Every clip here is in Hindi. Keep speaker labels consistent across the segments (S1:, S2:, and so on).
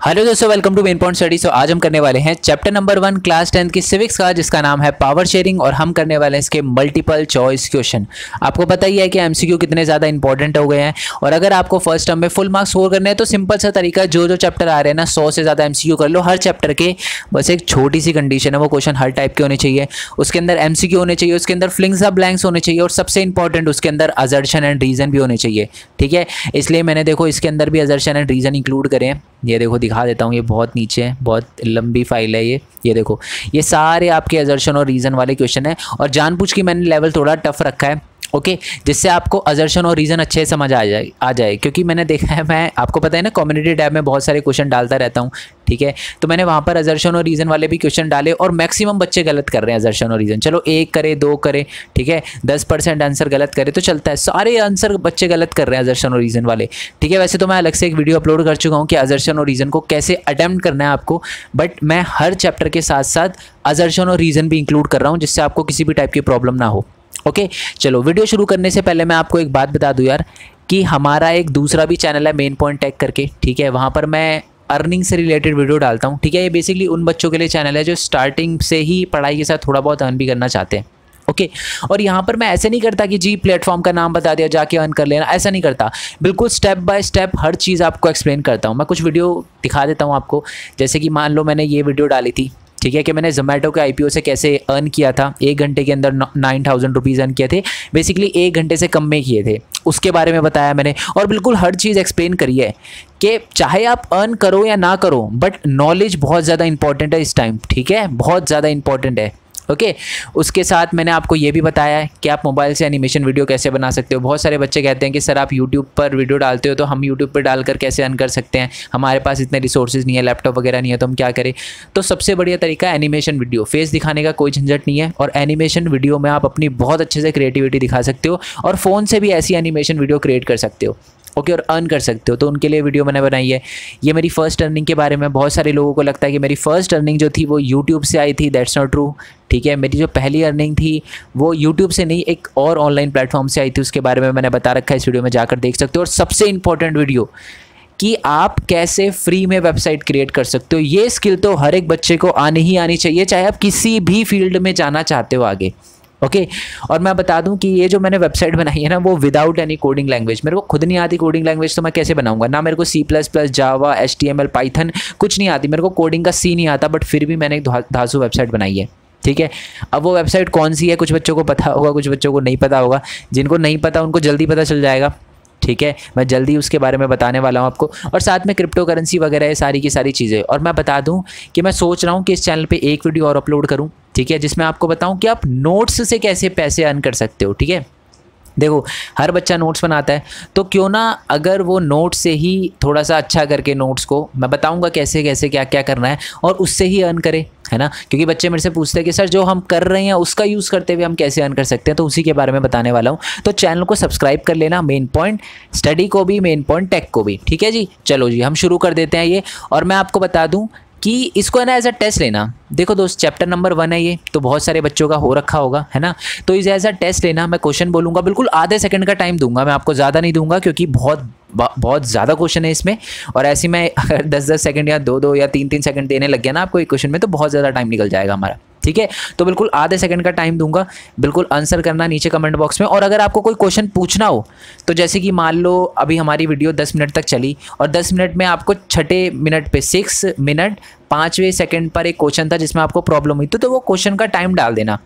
S1: हेलो दोस्तों, welcome to main point study. So आज हम करने वाले हैं चैप्टर नंबर 1 क्लास 10 की सिविक्स का, जिसका नाम है पावर शेयरिंग, और हम करने वाले हैं इसके मल्टीपल चॉइस क्वेश्चन। आपको पता ही है कि एमसीक्यू कितने ज़्यादा इंपॉर्टेंट हो गए हैं, और अगर आपको फर्स्ट टर्म में फुल मार्क्स स्कोर करने हैं तो सिंपल सा तरीका, जो चैप्टर आ रहे हैं ना 100 से ज़्यादा एमसीक्यू कर लो हर चैप्टर के। बस एक छोटी सी कंडीशन है, वो क्वेश्चन हर टाइप के होने चाहिए, उसके अंदर एमसीक्यू होने चाहिए, उसके अंदर फिलिंग्स द ब्लैंक्स होने चाहिए, और सबसे इंपॉर्टेंट उसके अंदर असर्शन एंड रीजन भी होने चाहिए। ठीक है, इसलिए मैंने देखो इसके अंदर भी असर्शन एंड रीजन इंक्लूड करें हैं। ये देखो दिखा देता हूँ, ये बहुत नीचे है, बहुत लंबी फाइल है ये देखो, ये सारे आपके असर्शन और रीज़न वाले क्वेश्चन है, और जानबूझ के मैंने लेवल थोड़ा टफ रखा है, ओके, जिससे आपको असर्शन और रीज़न अच्छे से समझ आ जाए। क्योंकि मैंने देखा है, मैं आपको पता है ना कम्युनिटी टैब में बहुत सारे क्वेश्चन डालता रहता हूँ, ठीक है, तो मैंने वहाँ पर असर्शन और रीज़न वाले भी क्वेश्चन डाले, और मैक्सिमम बच्चे गलत कर रहे हैं असर्शन और रीज़न। चलो 1 करे 2 करे, ठीक है, 10% आंसर गलत करे तो चलता है, सारे आंसर बच्चे गलत कर रहे हैं असर्शन और रीज़न वाले। ठीक है, वैसे तो मैं अलग से एक वीडियो अपलोड कर चुका हूँ कि असर्शन और रीज़न को कैसे अटेम्प्ट करना है आपको, बट मैं हर चैप्टर के साथ साथ असर्शन और रीज़न भी इंक्लूड कर रहा हूँ, जिससे आपको किसी भी टाइप की प्रॉब्लम ना हो। ओके, चलो वीडियो शुरू करने से पहले मैं आपको एक बात बता दूं यार, कि हमारा एक दूसरा भी चैनल है मेन पॉइंट टेक करके, ठीक है, वहाँ पर मैं अर्निंग से रिलेटेड वीडियो डालता हूँ। ठीक है, ये बेसिकली उन बच्चों के लिए चैनल है जो स्टार्टिंग से ही पढ़ाई के साथ थोड़ा बहुत अर्न भी करना चाहते हैं। ओके, और यहाँ पर मैं ऐसे नहीं करता कि जी प्लेटफॉर्म का नाम बता दिया जाके अर्न कर लेना, ऐसा नहीं करता, बिल्कुल स्टेप बाय स्टेप हर चीज़ आपको एक्सप्लेन करता हूँ। मैं कुछ वीडियो दिखा देता हूँ आपको, जैसे कि मान लो मैंने ये वीडियो डाली थी, ठीक है, कि मैंने जोमेटो के आईपीओ से कैसे अर्न किया था, 1 घंटे के अंदर 9000 रुपीज़ अर्न किए थे, बेसिकली 1 घंटे से कम में किए थे, उसके बारे में बताया मैंने, और बिल्कुल हर चीज़ एक्सप्लेन करी है कि चाहे आप अर्न करो या ना करो, बट नॉलेज बहुत ज़्यादा इंपॉर्टेंट है इस टाइम, ठीक है, बहुत ज़्यादा इंपॉर्टेंट है। ओके, उसके साथ मैंने आपको ये भी बताया है कि आप मोबाइल से एनिमेशन वीडियो कैसे बना सकते हो। बहुत सारे बच्चे कहते हैं कि सर आप यूट्यूब पर वीडियो डालते हो, तो हम यूट्यूब पर डालकर कैसे अर्न कर सकते हैं, हमारे पास इतने रिसोर्सेज नहीं है, लैपटॉप वगैरह नहीं है, तो हम क्या करें। तो सबसे बढ़िया तरीका है एनिमेशन वीडियो, फेस दिखाने का कोई झंझट नहीं है, और एनिमेशन वीडियो में आप अपनी बहुत अच्छे से क्रिएटिविटी दिखा सकते हो, और फ़ोन से भी ऐसी एनिमेशन वीडियो क्रिएट कर सकते हो, ओके, और अर्न कर सकते हो। तो उनके लिए वीडियो मैंने बनाई है। ये मेरी फर्स्ट अर्निंग के बारे में, बहुत सारे लोगों को लगता है कि मेरी फर्स्ट अर्निंग जो थी वो यूट्यूब से आई थी, दैट्स नॉट ट्रू। ठीक है, मेरी जो पहली अर्निंग थी वो यूट्यूब से नहीं, एक और ऑनलाइन प्लेटफॉर्म से आई थी, उसके बारे में मैंने बता रखा है, इस वीडियो में जाकर देख सकते हो। और सबसे इंपॉर्टेंट वीडियो कि आप कैसे फ्री में वेबसाइट क्रिएट कर सकते हो, ये स्किल तो हर एक बच्चे को आनी ही आनी चाहिए, चाहे आप किसी भी फील्ड में जाना चाहते हो आगे। ओके, और मैं बता दूं कि ये जो मैंने वेबसाइट बनाई है ना, वो विदाउट एनी कोडिंग लैंग्वेज, मेरे को खुद नहीं आती कोडिंग लैंग्वेज, तो मैं कैसे बनाऊंगा ना, मेरे को C++, जावा, HTML, पाइथन कुछ नहीं आती, मेरे को कोडिंग का सी नहीं आता, बट फिर भी मैंने एक धांसू वेबसाइट बनाई है। ठीक है, अब वो वेबसाइट कौन सी है, कुछ बच्चों को पता होगा, कुछ बच्चों को नहीं पता होगा, जिनको नहीं पता उनको जल्दी पता चल जाएगा। ठीक है, मैं जल्दी उसके बारे में बताने वाला हूँ आपको, और साथ में क्रिप्टो करेंसी वगैरह है, सारी की सारी चीज़ें। और मैं बता दूं कि मैं सोच रहा हूँ कि इस चैनल पे एक वीडियो और अपलोड करूँ, ठीक है, जिसमें आपको बताऊँ कि आप नोट्स से कैसे पैसे अर्न कर सकते हो। ठीक है, देखो हर बच्चा नोट्स बनाता है, तो क्यों ना अगर वो नोट्स से ही थोड़ा सा अच्छा करके, नोट्स को मैं बताऊंगा कैसे कैसे क्या क्या करना है, और उससे ही अर्न करे, है ना। क्योंकि बच्चे मेरे से पूछते हैं कि सर जो हम कर रहे हैं उसका यूज़ करते हुए हम कैसे अर्न कर सकते हैं, तो उसी के बारे में बताने वाला हूँ। तो चैनल को सब्सक्राइब कर लेना, मेन पॉइंट स्टडी को भी, मेन पॉइंट टेक को भी। ठीक है जी, चलो जी हम शुरू कर देते हैं ये। और मैं आपको बता दूँ कि इसको है ना एज अ टेस्ट लेना। देखो दोस्त, चैप्टर नंबर 1 है ये, तो बहुत सारे बच्चों का हो रखा होगा, है ना, तो इसे एज अ टेस्ट लेना। मैं क्वेश्चन बोलूँगा, बिल्कुल आधे सेकंड का टाइम दूंगा मैं आपको, ज़्यादा नहीं दूंगा, क्योंकि बहुत ज़्यादा क्वेश्चन है इसमें, और ऐसे में अगर 10-10 सेकंड या 2-2 या 3-3 सेकंड देने लग गया ना आपको एक क्वेश्चन में, तो बहुत ज़्यादा टाइम निकल जाएगा हमारा। ठीक है, तो बिल्कुल आधे सेकंड का टाइम दूंगा, बिल्कुल आंसर करना नीचे कमेंट बॉक्स में। और अगर आपको कोई क्वेश्चन पूछना हो, तो जैसे कि मान लो अभी हमारी वीडियो 10 मिनट तक चली, और 10 मिनट में आपको 6 मिनट पे 6 मिनट 5वें सेकंड पर एक क्वेश्चन था जिसमें आपको प्रॉब्लम हुई, तो वो क्वेश्चन का टाइम डाल देना,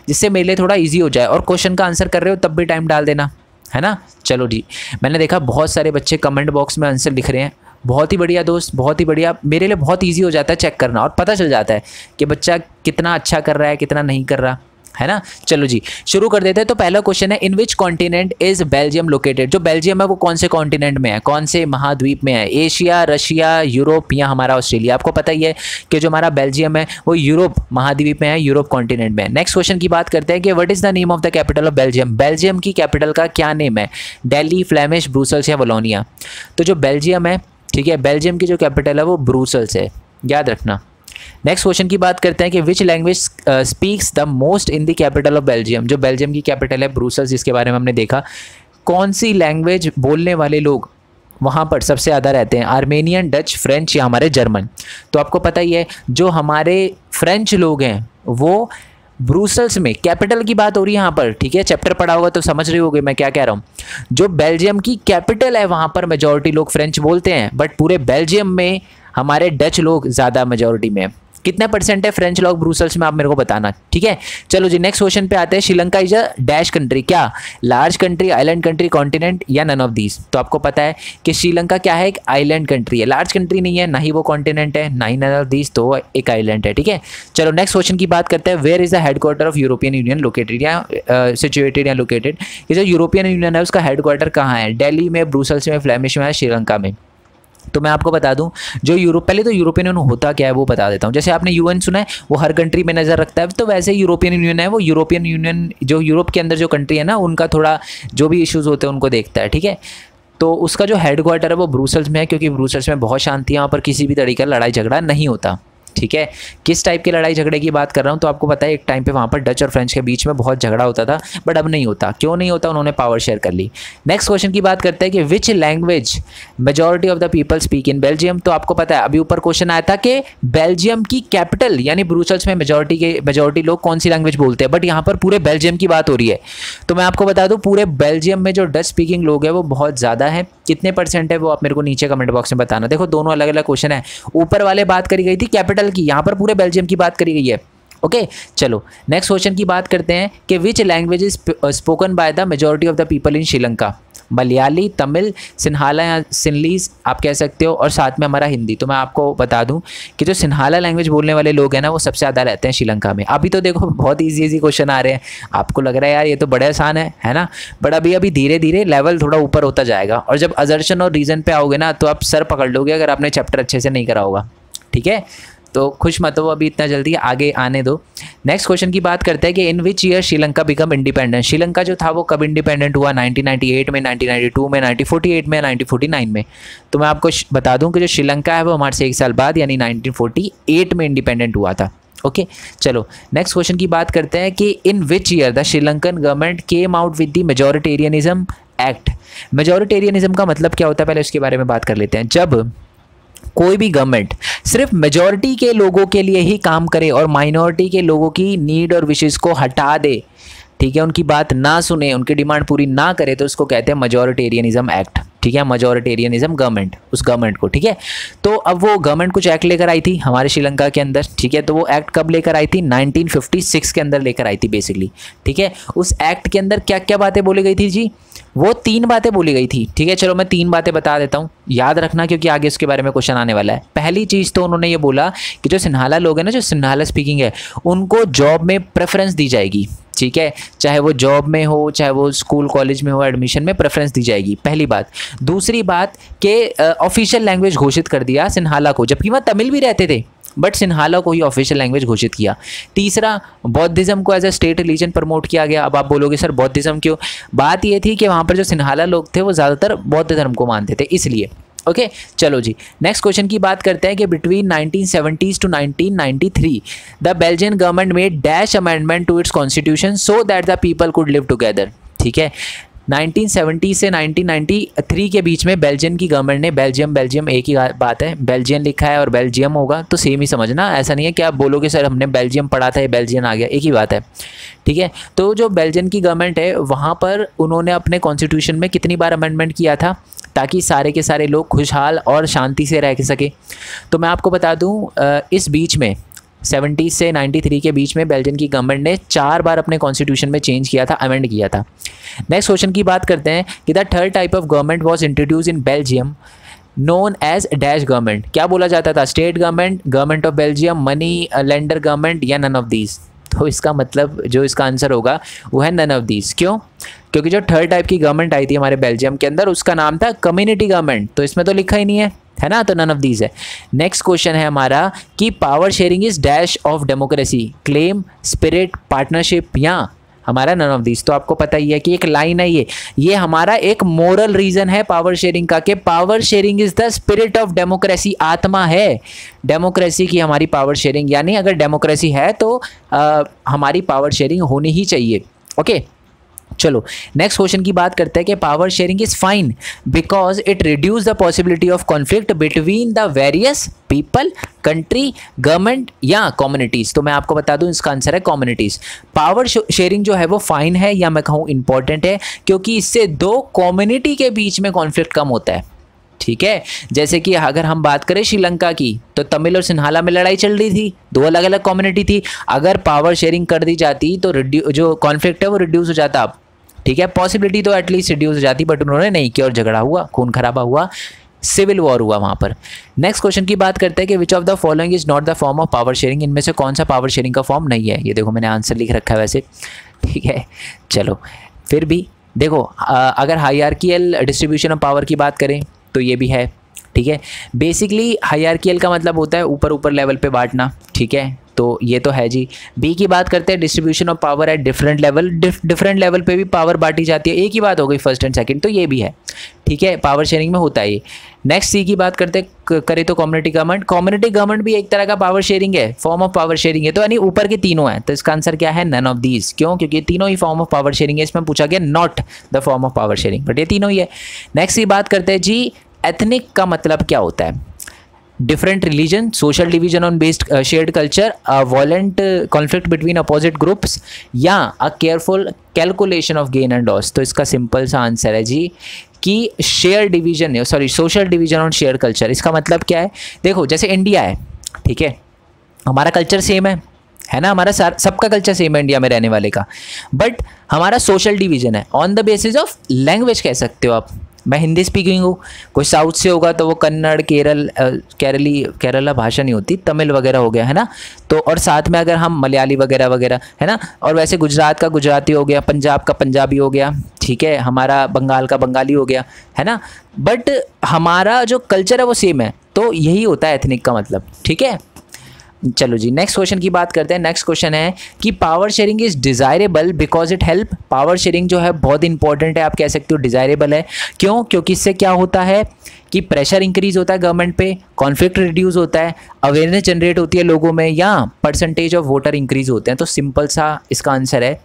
S1: जिससे मेरे लिए थोड़ा ईजी हो जाए, और क्वेश्चन का आंसर कर रहे हो तब भी टाइम डाल देना, है ना। चलो जी, मैंने देखा बहुत सारे बच्चे कमेंट बॉक्स में आंसर लिख रहे हैं, बहुत ही बढ़िया दोस्त, बहुत ही बढ़िया, मेरे लिए बहुत इजी हो जाता है चेक करना, और पता चल जाता है कि बच्चा कितना अच्छा कर रहा है, कितना नहीं कर रहा है ना। चलो जी शुरू कर देते हैं। तो पहला क्वेश्चन है, in which continent is Belgium located. जो बेल्जियम है वो कौन से कॉन्टिनेंट में है, कौन से महाद्वीप में है, एशिया, रशिया, यूरोप या हमारा ऑस्ट्रेलिया। आपको पता ही है कि जो हमारा बेल्जियम है वो यूरोप महाद्वीप में है, यूरोप कॉन्टिनेंट में है। नेक्स्ट क्वेश्चन की बात करते हैं कि what is the name of the capital of Belgium. Belgium की कैपिटल का क्या नेम है, दिल्ली, फ्लेमिश, ब्रुसेल्स या वलोनिया। तो जो बेल्जियम है, ठीक है, बेल्जियम की जो कैपिटल है वो ब्रुसेल्स है, याद रखना। नेक्स्ट क्वेश्चन की बात करते हैं कि which language speaks the most in the capital of Belgium. जो बेल्जियम की कैपिटल है ब्रुसेल्स, जिसके बारे में हमने देखा, कौन सी लैंग्वेज बोलने वाले लोग वहाँ पर सबसे ज़्यादा रहते हैं आर्मेनियन, डच, फ्रेंच या हमारे जर्मन। तो आपको पता ही है जो हमारे फ्रेंच लोग हैं वो ब्रुसेल्स में, कैपिटल की बात हो रही है यहाँ पर, ठीक है, चैप्टर पढ़ा होगा तो समझ रहे होगे मैं क्या कह रहा हूँ। जो बेल्जियम की कैपिटल है वहाँ पर मेजॉरिटी लोग फ्रेंच बोलते हैं, बट पूरे बेल्जियम में हमारे डच लोग ज़्यादा मेजॉरिटी में है। कितने परसेंट है फ्रेंच लोग ब्रुसेल्स में, आप मेरे को बताना, ठीक है। चलो जी नेक्स्ट क्वेश्चन पे आते हैं। Sri Lanka is a dash country, क्या large country, island country, continent या नन ऑफ दीज। तो आपको पता है कि श्रीलंका क्या है, एक आइलैंड कंट्री है, लार्ज कंट्री नहीं है, ना ही वो कॉन्टिनेंट है, ना ही नन ऑफ दीज, तो एक आइलैंड है, ठीक है। चलो नेक्स्ट क्वेश्चन की बात करते हैं। Where is the headquarter of European Union located या सिचुएटेड या लोकेटेड। ये जो यूरोपियन यूनियन है उसका हेडक्वार्टर कहाँ है, दिल्ली में, ब्रुसेल्स में, फ्लेमिश में या श्रीलंका में। तो मैं आपको बता दूं जो पहले तो यूरोपियन यूनियन होता क्या है वो बता देता हूं। जैसे आपने यूएन सुना है, वो हर कंट्री में नज़र रखता है, तो वैसे यूरोपियन यूनियन है, वो यूरोपियन यूनियन जो यूरोप के अंदर जो कंट्री है ना, उनका थोड़ा जो भी इश्यूज़ होते हैं उनको देखता है, ठीक है। तो उसका जो हेडक्वार्टर है वो ब्रुसेल्स में है, क्योंकि ब्रुसेल्स में बहुत शांति है, वहाँ पर किसी भी तरीके का लड़ाई झगड़ा नहीं होता, ठीक है। किस टाइप की लड़ाई झगड़े की बात कर रहा हूँ, तो आपको पता है एक टाइम पे वहाँ पर डच और फ्रेंच के बीच में बहुत झगड़ा होता था, बट अब नहीं होता। क्यों नहीं होता, उन्होंने पावर शेयर कर ली। नेक्स्ट क्वेश्चन की बात करते हैं कि which language majority of the people speak in Belgium. तो आपको पता है अभी ऊपर क्वेश्चन आया था कि बेल्जियम की कैपिटल यानी ब्रुसेल्स में मेजॉरिटी लोग कौन सी लैंग्वेज बोलते हैं, बट यहाँ पर पूरे बेल्जियम की बात हो रही है। तो मैं आपको बता दूँ पूरे बेल्जियम में जो डच स्पीकिंग लोग हैं वो बहुत ज़्यादा है। कितने परसेंट है वो आप मेरे को नीचे कमेंट बॉक्स में बताना। देखो दोनों अलग अलग क्वेश्चन है, ऊपर वाले बात करी गई थी कैपिटल की, यहाँ पर पूरे बेल्जियम की बात करी गई है, ओके। चलो नेक्स्ट क्वेश्चन की बात करते हैं कि which language is spoken by the majority of the people in Sri Lanka. Malayali, Tamil, Sinhala या सिनलीस आप कह सकते हो, और साथ में हमारा हिंदी। तो मैं आपको बता दूं कि जो सिन्हाला लैंग्वेज बोलने वाले लोग हैं ना वो सबसे ज़्यादा रहते हैं श्रीलंका में। अभी तो देखो बहुत इजी क्वेश्चन आ रहे हैं, आपको लग रहा है यार ये तो बड़े आसान है ना, बट अभी धीरे धीरे लेवल थोड़ा ऊपर होता जाएगा, और जब असर्शन और रीज़न पे आओगे ना तो आप सर पकड़ लोगे अगर आपने चैप्टर अच्छे से नहीं करा होगा, ठीक है। तो खुश मत हो, अभी इतना जल्दी आगे आने दो। नेक्स्ट क्वेश्चन की बात करते हैं कि in which year Sri Lanka become independent. Sri Lanka जो था वो कब इंडिपेंडेंट हुआ, 1998 में, 1992 में, 1948 में, 1949 में। तो मैं आपको बता दूं कि जो श्रीलंका है वो हमारे से 1 साल बाद यानी 1948 में इंडिपेंडेंट हुआ था, ओके। चलो नेक्स्ट क्वेश्चन की बात करते हैं कि in which year the Sri Lankan government came out with the majoritarianism act. Majoritarianism का मतलब क्या होता है पहले उसके बारे में बात कर लेते हैं। जब कोई भी गवर्नमेंट सिर्फ मेजॉरिटी के लोगों के लिए ही काम करे और माइनॉरिटी के लोगों की नीड और विशेष को हटा दे, ठीक है, उनकी बात ना सुने, उनकी डिमांड पूरी ना करे, तो उसको कहते हैं मेजॉरिटेरियनिज्म एक्ट, ठीक है। मेजॉरिटेरियनिज्म गवर्नमेंट, उस गवर्नमेंट को, ठीक है। तो अब वो गवर्नमेंट कुछ एक्ट लेकर आई थी हमारे श्रीलंका के अंदर, ठीक है। तो वो एक्ट कब लेकर आई थी, 1956 के अंदर लेकर आई थी बेसिकली, ठीक है। उस एक्ट के अंदर क्या क्या बातें बोली गई थी जी, वो 3 बातें बोली गई थी, ठीक है। चलो मैं 3 बातें बता देता हूँ, याद रखना क्योंकि आगे इसके बारे में क्वेश्चन आने वाला है। पहली चीज़ तो उन्होंने ये बोला कि जो सिन्हाला लोग हैं ना, जो सिन्हाला स्पीकिंग है, उनको जॉब में प्रेफरेंस दी जाएगी, ठीक है। चाहे वो जॉब में हो, चाहे वो स्कूल कॉलेज में हो, एडमिशन में प्रेफरेंस दी जाएगी, पहली बात। दूसरी बात कि ऑफिशियल लैंग्वेज घोषित कर दिया सिन्हाला को, जबकि वहाँ तमिल भी रहते थे, बट सिन्हाला को ही ऑफिशियल लैंग्वेज घोषित किया। तीसरा, बौद्धिज्म को as a state religion promote किया गया। अब आप बोलोगे सर बौद्धिज्म क्यों, बात ये थी कि वहाँ पर जो सिन्हाला लोग थे वो ज़्यादातर बौद्ध धर्म को मानते थे, इसलिए, ओके। चलो जी नेक्स्ट क्वेश्चन की बात करते हैं कि between 1970s to 1993 the Belgian government made dash amendment to its constitution so that the people could live together, ठीक है। 1970 से 1993 के बीच में बेल्जियम की गवर्नमेंट ने, बेल्जियम एक ही बात है, बेल्जियम लिखा है और बेल्जियम होगा तो सेम ही समझना, ऐसा नहीं है कि आप बोलोगे सर हमने बेल्जियम पढ़ा था ये बेल्जियम आ गया, एक ही बात है, ठीक है। तो जो बेल्जियम की गवर्नमेंट है वहाँ पर उन्होंने अपने कॉन्स्टिट्यूशन में कितनी बार अमेंडमेंट किया था ताकि सारे के सारे लोग खुशहाल और शांति से रह सके। तो मैं आपको बता दूँ इस बीच में 70 से 93 के बीच में बेल्जियम की गवर्नमेंट ने 4 बार अपने कॉन्स्टिट्यूशन में चेंज किया था, अमेंड किया था। नेक्स्ट क्वेश्चन की बात करते हैं कि the third type of government was introduce in Belgium known as dash government. क्या बोला जाता था, state government, government of Belgium, money lender government या नन ऑफ दीज। तो इसका मतलब जो इसका आंसर होगा वो है नन ऑफ दीज। क्यों, क्योंकि जो थर्ड टाइप की गवर्नमेंट आई थी हमारे बेल्जियम के अंदर उसका नाम था कम्युनिटी गवर्नमेंट, तो इसमें तो लिखा ही नहीं है ना, तो नन ऑफ दीज है। नेक्स्ट क्वेश्चन है हमारा कि power sharing is dash of democracy, claim, spirit, partnership या हमारा नन ऑफ दीज। तो आपको पता ही है कि एक लाइन है ये हमारा एक मोरल रीजन है पावर शेयरिंग का, कि power sharing is the spirit of democracy, आत्मा है डेमोक्रेसी की हमारी पावर शेयरिंग, यानी अगर डेमोक्रेसी है तो हमारी पावर शेयरिंग होनी ही चाहिए, ओके। चलो नेक्स्ट क्वेश्चन की बात करते हैं कि power sharing is fine because it reduce the possibility of conflict between the various people, country, government या कम्युनिटीज। तो मैं आपको बता दूं इसका आंसर है कम्युनिटीज। पावर शेयरिंग जो है वो फाइन है या मैं कहूँ इंपॉर्टेंट है, क्योंकि इससे दो कम्युनिटी के बीच में कॉन्फ्लिक्ट कम होता है। ठीक है, जैसे कि अगर हम बात करें श्रीलंका की, तो तमिल और सिन्हाला में लड़ाई चल रही थी, दो अलग अलग कम्युनिटी थी। अगर पावर शेयरिंग कर दी जाती तो जो कॉन्फ्लिक्ट है वो रिड्यूस हो जाता। अब ठीक है, पॉसिबिलिटी तो एटलीस्ट रिड्यूस हो जाती, बट उन्होंने नहीं किया और झगड़ा हुआ, खून खराबा हुआ, सिविल वॉर हुआ वहाँ पर। नेक्स्ट क्वेश्चन की बात करते हैं कि which of the following is not the form of power sharing. इनमें से कौन सा पावर शेयरिंग का फॉर्म नहीं है। ये देखो मैंने आंसर लिख रखा है वैसे। ठीक है, चलो फिर भी देखो, अगर हायरार्कियल डिस्ट्रीब्यूशन ऑफ पावर की बात करें तो ये भी है। ठीक है, बेसिकली हायरार्कियल का मतलब होता है ऊपर ऊपर लेवल पे बांटना। ठीक है, तो ये तो है जी। बी की बात करते हैं distribution of power at different level, different level पे भी पावर बांटी जाती है। एक ही बात हो गई फर्स्ट एंड सेकंड, तो ये भी है। ठीक है, पावर शेयरिंग में होता है ये। नेक्स्ट सी की बात करते करें तो कम्युनिटी गवर्नमेंट। कम्युनिटी गवर्नमेंट भी एक तरह का पावर शेयरिंग है, फॉर्म ऑफ पावर शेयरिंग है। तो यानी ऊपर के तीनों हैं, तो इसका आंसर क्या है? None of these. क्यों? क्योंकि तीनों ही फॉर्म ऑफ पावर शेयरिंग है। इसमें पूछा गया not the form of power sharing, but ये तीनों ही है। नेक्स्ट की बात करते हैं जी, एथनिक का मतलब क्या होता है? Different religion, social division on based shared culture, violent conflict between opposite groups, या a careful calculation of gain and loss. तो इसका सिंपल सा आंसर है जी कि share division, sorry social division on share culture. इसका मतलब क्या है? देखो जैसे इंडिया है, ठीक है, हमारा कल्चर सेम है ना, हमारा सबका कल्चर सेम है इंडिया में रहने वाले का, बट हमारा सोशल डिवीजन है on the basis of language कह सकते हो आप। मैं हिंदी स्पीकिंग हूँ, कोई साउथ से होगा तो वो कन्नड़, केरला भाषा नहीं होती, तमिल वगैरह हो गया, है ना। तो और साथ में अगर हम मलयाली वगैरह वगैरह, है ना, और वैसे गुजरात का गुजराती हो गया, पंजाब का पंजाबी हो गया, ठीक है, हमारा बंगाल का बंगाली हो गया, है ना, बट हमारा जो कल्चर है वो सेम है। तो यही होता है एथनिक का मतलब। ठीक है, चलो जी नेक्स्ट क्वेश्चन की बात करते हैं। नेक्स्ट क्वेश्चन है कि power sharing is desirable because it help. Power sharing जो है बहुत इंपॉर्टेंट है, आप कह सकते हो डिजायरेबल है। क्यों? क्योंकि इससे क्या होता है कि प्रेशर इंक्रीज होता है गवर्नमेंट पे, कॉन्फ्लिक्ट रिड्यूस होता है, अवेयरनेस जनरेट होती है लोगों में, या परसेंटेज ऑफ वोटर इंक्रीज होते हैं। तो सिंपल सा इसका आंसर है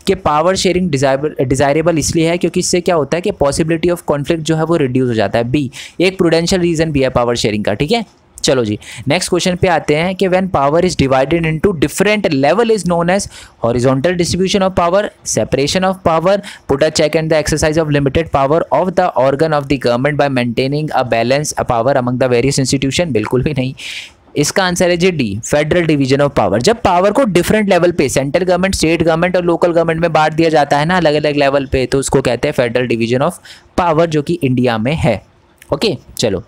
S1: कि पावर शेयरिंग डिजायरेबल इसलिए है क्योंकि इससे क्या होता है कि पॉसिबिलिटी ऑफ कॉन्फ्लिक्ट जो है वो रिड्यूस हो जाता है। बी एक प्रूडेंशियल रीजन भी है पावर शेयरिंग का। ठीक है, चलो जी नेक्स्ट क्वेश्चन पे आते हैं कि when power is divided into different level is known as horizontal distribution of power, separation of power, put a check and the exercise of limited power of the organ of the government by maintaining a balance a power among the various institution. बिल्कुल भी नहीं, इसका आंसर है जी D, federal division of power. जब पावर को डिफरेंट लेवल पे, सेंट्रल गवर्नमेंट, स्टेट गवर्नमेंट और लोकल गवर्नमेंट में बांट दिया जाता है ना अलग अलग लेवल पे, तो उसको कहते हैं फेडरल डिवीजन ऑफ पावर, जो कि इंडिया में है। ओके चलो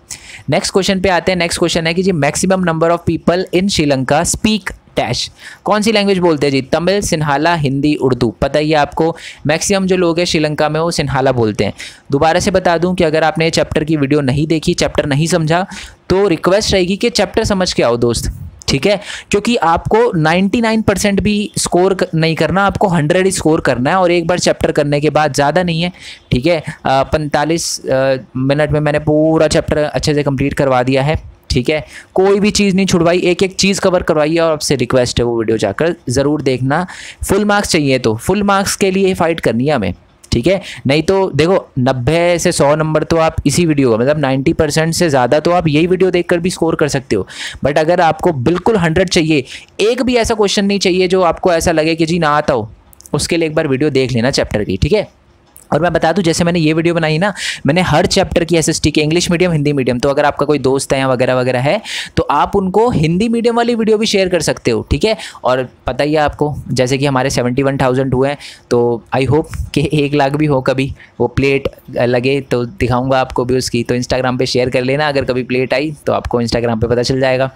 S1: नेक्स्ट क्वेश्चन पे आते हैं। नेक्स्ट क्वेश्चन है कि जी maximum number of people in Sri Lanka speak dash. कौन सी लैंग्वेज बोलते हैं जी? तमिल, सिन्हाला, हिंदी, उर्दू। पता ही है आपको, मैक्सिमम जो लोग हैं श्रीलंका में वो सिन्हाला बोलते हैं। दोबारा से बता दूं कि अगर आपने चैप्टर की वीडियो नहीं देखी, चैप्टर नहीं समझा, तो रिक्वेस्ट रहेगी कि चैप्टर समझ के आओ दोस्त। ठीक है, क्योंकि आपको 99% भी स्कोर नहीं करना, आपको 100 ही स्कोर करना है, और एक बार चैप्टर करने के बाद, ज़्यादा नहीं है। ठीक है, 45 मिनट में मैंने पूरा चैप्टर अच्छे से कंप्लीट करवा दिया है। ठीक है, कोई भी चीज़ नहीं छुड़वाई, एक एक चीज़ कवर करवाई है, और आपसे रिक्वेस्ट है वो वीडियो जाकर ज़रूर देखना। फुल मार्क्स चाहिए तो फुल मार्क्स के लिए फाइट करनी है हमें। ठीक है, नहीं तो देखो 90 से 100 नंबर तो आप इसी वीडियो का, मतलब 90% से ज़्यादा तो आप यही वीडियो देखकर भी स्कोर कर सकते हो। बट अगर आपको बिल्कुल 100 चाहिए, एक भी ऐसा क्वेश्चन नहीं चाहिए जो आपको ऐसा लगे कि जी ना आता हो, उसके लिए एक बार वीडियो देख लेना चैप्टर की। ठीक है, और मैं बता दूं जैसे मैंने ये वीडियो बनाई ना, मैंने हर चैप्टर की एसएसटी के, इंग्लिश मीडियम, हिंदी मीडियम, तो अगर आपका कोई दोस्त है या वगैरह वगैरह है तो आप उनको हिंदी मीडियम वाली वीडियो भी शेयर कर सकते हो। ठीक है, और पता ही है आपको जैसे कि हमारे 71,000 हुए हैं, तो आई होप कि 1 लाख भी हो कभी, वो प्लेट लगे तो दिखाऊंगा आपको भी उसकी, तो इंस्टाग्राम पे शेयर कर लेना। अगर कभी प्लेट आई तो आपको इंस्टाग्राम पे पता चल जाएगा,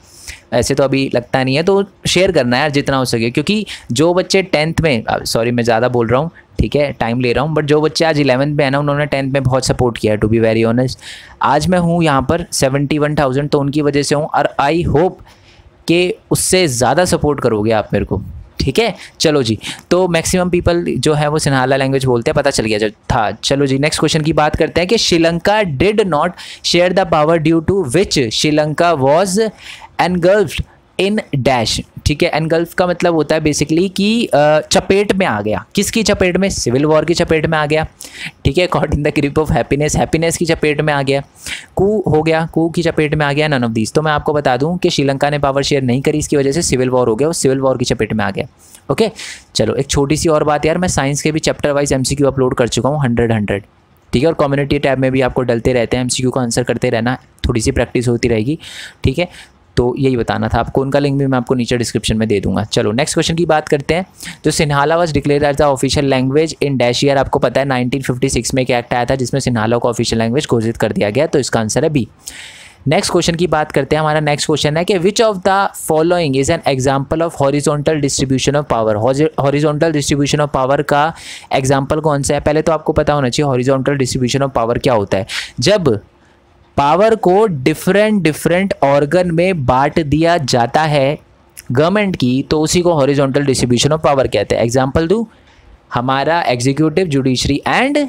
S1: ऐसे तो अभी लगता नहीं है, तो शेयर करना है यार जितना हो सके। क्योंकि जो बच्चे 10th में, सॉरी मैं ज़्यादा बोल रहा हूँ, ठीक है, टाइम ले रहा हूँ, बट जो बच्चे आज 11th में है ना, उन्होंने 10th में बहुत सपोर्ट किया है, टू बी वेरी ऑनेस्ट। आज मैं हूँ यहाँ पर 71,000 तो उनकी वजह से हूँ, और आई होप कि उससे ज़्यादा सपोर्ट करोगे आप मेरे को। ठीक है, चलो जी, तो मैक्सिमम पीपल जो है वो सिन्हाला लैंग्वेज बोलते हैं, पता चल गया जो था। चलो जी नेक्स्ट क्वेश्चन की बात करते हैं कि Sri Lanka did not share the power due to which Sri Lanka was engulfed in dash. ठीक है। एनगल्फ का मतलब होता है बेसिकली कि चपेट में आ गया। किसकी चपेट में? सिविल वॉर की चपेट में आ गया, ठीक है। Caught in the grip of happiness, happiness की चपेट में आ गया। कू हो गया, कू की चपेट में आ गया, नन ऑफ दीज। तो मैं आपको बता दूं कि श्रीलंका ने पावर शेयर नहीं करी, इसकी वजह से सिविल वॉर हो गया, वो सिविल वॉर की चपेट में आ गया। ओके चलो, एक छोटी सी और बात यार, मैं साइंस के भी चैप्टर वाइज MCQ अपलोड कर चुका हूँ 100, ठीक है। और कम्युनिटी टैब में भी आपको डलते रहते हैं, MCQ को आंसर करते रहना, थोड़ी सी प्रैक्टिस होती रहेगी, ठीक है। तो यही बताना था आपको, उनका लिंक भी मैं आपको नीचे डिस्क्रिप्शन में दे दूंगा। चलो नेक्स्ट क्वेश्चन की बात करते हैं। जो Sinhala was declared as the official language in dash year, आपको पता है 1956 में एक एक्ट आया था जिसमें सिन्हाला को ऑफिशियल लैंग्वेज घोषित कर दिया गया, तो इसका आंसर है बी। नेक्स्ट क्वेश्चन की बात करते हैं। हमारा नेक्स्ट क्वेश्चन है कि which of the following is an example of horizontal distribution of power. Horizontal distribution of power का एग्जाम्पल कौन सा है? पहले तो आपको पता होना चाहिए हॉरिजॉन्टल डिस्ट्रीब्यूशन ऑफ पावर क्या होता है। जब पावर को डिफरेंट ऑर्गन में बांट दिया जाता है गवर्नमेंट की, तो उसी को हॉरिजॉन्टल डिस्ट्रीब्यूशन ऑफ पावर कहते हैं। एग्जाम्पल दूँ, हमारा एग्जीक्यूटिव, जुडिशरी एंड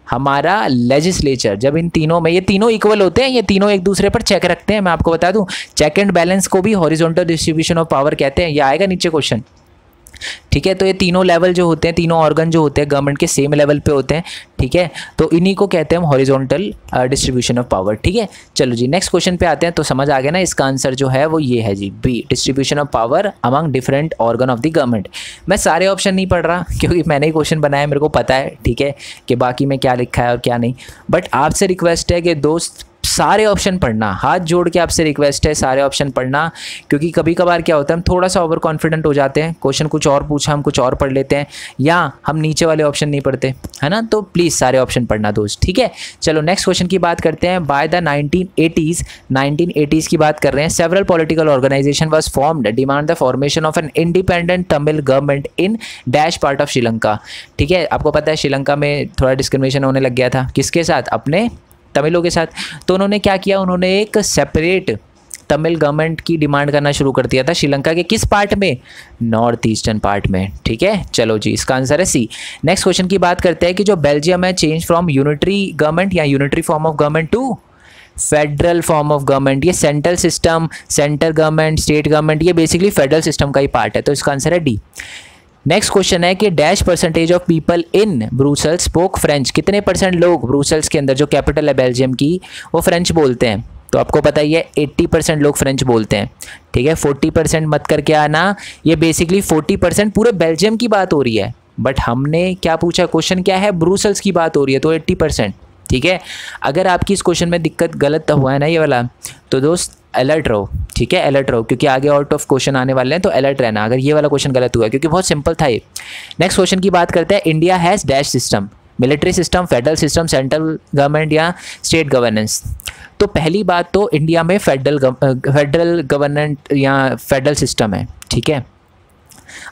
S1: हमारा लेजिस्लेचर, जब इन तीनों में, ये तीनों इक्वल होते हैं, ये तीनों एक दूसरे पर चेक रखते हैं। मैं आपको बता दूं, चेक एंड बैलेंस को भी हॉरिजॉन्टल डिस्ट्रीब्यूशन ऑफ पावर कहते हैं। ये आएगा नीचे क्वेश्चन, ठीक है। तो ये तीनों लेवल जो होते हैं, तीनों ऑर्गन जो होते हैं गवर्नमेंट के सेम लेवल पे होते हैं, ठीक है। तो इन्हीं को कहते हैं हम हॉरिजॉन्टल डिस्ट्रीब्यूशन ऑफ पावर, ठीक है। चलो जी नेक्स्ट क्वेश्चन पे आते हैं। तो समझ आ गया ना, इसका आंसर जो है वो ये है जी, B, distribution of power among different organ of the government. मैं सारे ऑप्शन नहीं पढ़ रहा क्योंकि मैंने ही क्वेश्चन बनाया, मेरे को पता है, ठीक है, कि बाकी में क्या लिखा है और क्या नहीं। बट आपसे रिक्वेस्ट है कि दोस्त सारे ऑप्शन पढ़ना, हाथ जोड़ के आपसे रिक्वेस्ट है सारे ऑप्शन पढ़ना, क्योंकि कभी कभार क्या होता है हम थोड़ा सा ओवर कॉन्फिडेंट हो जाते हैं, क्वेश्चन कुछ और पूछा हम कुछ और पढ़ लेते हैं, या हम नीचे वाले ऑप्शन नहीं पढ़ते, है ना। तो प्लीज़ सारे ऑप्शन पढ़ना दोस्त, ठीक है। चलो नेक्स्ट क्वेश्चन की बात करते हैं। बाय द 1980s की बात कर रहे हैं। Several political organisation was formed demand the formation of an independent Tamil government in dash part of Sri Lanka, ठीक है। आपको पता है श्रीलंका में थोड़ा डिस्क्रिमिनेशन होने लग गया था, किसके साथ? अपने तमिलों के साथ। तो उन्होंने क्या किया, उन्होंने एक सेपरेट तमिल गवर्नमेंट की डिमांड करना शुरू कर दिया था श्रीलंका के किस पार्ट में? नॉर्थ ईस्टर्न पार्ट में, ठीक है। चलो जी इसका आंसर है सी। नेक्स्ट क्वेश्चन की बात करते हैं कि जो बेल्जियम है चेंज फ्रॉम यूनिटरी गवर्नमेंट या unitary form of government to federal form of government. ये central system, central government, state government, ये बेसिकली फेडरल सिस्टम का ही पार्ट है, तो इसका आंसर है डी। नेक्स्ट क्वेश्चन है कि dash percentage of people in Brussels spoke French. कितने % लोग ब्रुसेल्स के अंदर, जो कैपिटल है बेल्जियम की, वो फ्रेंच बोलते हैं? तो आपको पता ही है 80% लोग फ्रेंच बोलते हैं, ठीक है। 40% मत करके आना, ये बेसिकली 40% पूरे बेल्जियम की बात हो रही है, बट हमने क्या पूछा, क्वेश्चन क्या है, ब्रुसेल्स की बात हो रही है, तो 80%, ठीक है। अगर आपकी इस क्वेश्चन में दिक्कत गलत हुआ है ना ये वाला, तो दोस्त अलर्ट रहो, ठीक है, अलर्ट रहो, क्योंकि आगे आउट ऑफ क्वेश्चन आने वाले हैं, तो अलर्ट रहना अगर ये वाला क्वेश्चन गलत हुआ है, क्योंकि बहुत सिंपल था ये। नेक्स्ट क्वेश्चन की बात करते हैं। India has dash system, military system, federal system, central government या स्टेट गवर्नेंस। तो पहली बात तो इंडिया में फेडरल गवर्नमेंट या फेडरल सिस्टम है, ठीक है।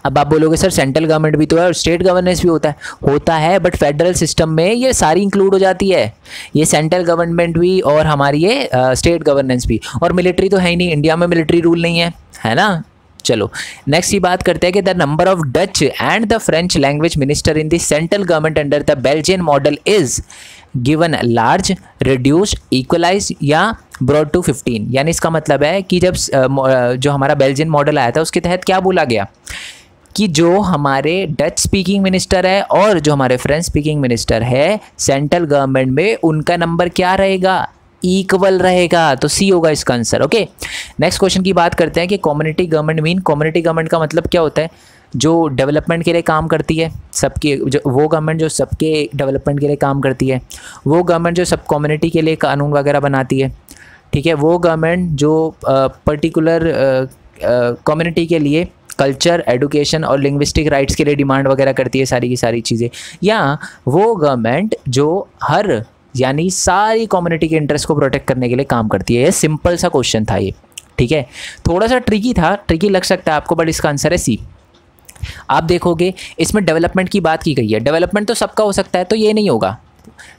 S1: अब आप बोलोगे सर सेंट्रल गवर्नमेंट भी तो है और स्टेट गवर्नेंस भी होता है, बट फेडरल सिस्टम में ये सारी इंक्लूड हो जाती है, ये सेंट्रल गवर्नमेंट भी और हमारी ये स्टेट गवर्नेंस भी। और मिलिट्री तो है ही नहीं, इंडिया में मिलिट्री रूल नहीं है ना। चलो नेक्स्ट की बात करते हैं कि the number of Dutch and the French language minister in the central government under the Belgian model is given large, reduced, equalize या ब्रॉड टू 15। यानी इसका मतलब है कि जब जो हमारा बेल्जियन मॉडल आया था उसके तहत क्या बोला गया कि जो हमारे डच स्पीकिंग मिनिस्टर है और जो हमारे फ्रेंच स्पीकिंग मिनिस्टर है सेंट्रल गवर्नमेंट में, उनका नंबर क्या रहेगा, इक्वल रहेगा। तो सी होगा इसका आंसर। ओके नेक्स्ट क्वेश्चन की बात करते हैं कि community government mean, community government का मतलब क्या होता है, जो डेवलपमेंट के लिए काम करती है सबके, जो वो गवर्नमेंट जो सबके डेवलपमेंट के लिए काम करती है, वो गवर्नमेंट जो सब कम्युनिटी के लिए कानून वगैरह बनाती है, ठीक है, वो गवर्नमेंट जो पर्टिकुलर कम्युनिटी के लिए कल्चर, एडुकेशन और लिंग्विस्टिक राइट्स के लिए डिमांड वगैरह करती है, सारी की सारी चीज़ें, या वो गवर्नमेंट जो हर यानी सारी कम्युनिटी के इंटरेस्ट को प्रोटेक्ट करने के लिए काम करती है। ये सिंपल सा क्वेश्चन था ये, ठीक है, थोड़ा सा ट्रिकी था, ट्रिकी लग सकता है आपको, बट इसका आंसर है सी। आप देखोगे इसमें डेवलपमेंट की बात की गई है, डेवलपमेंट तो सबका हो सकता है, तो ये नहीं होगा।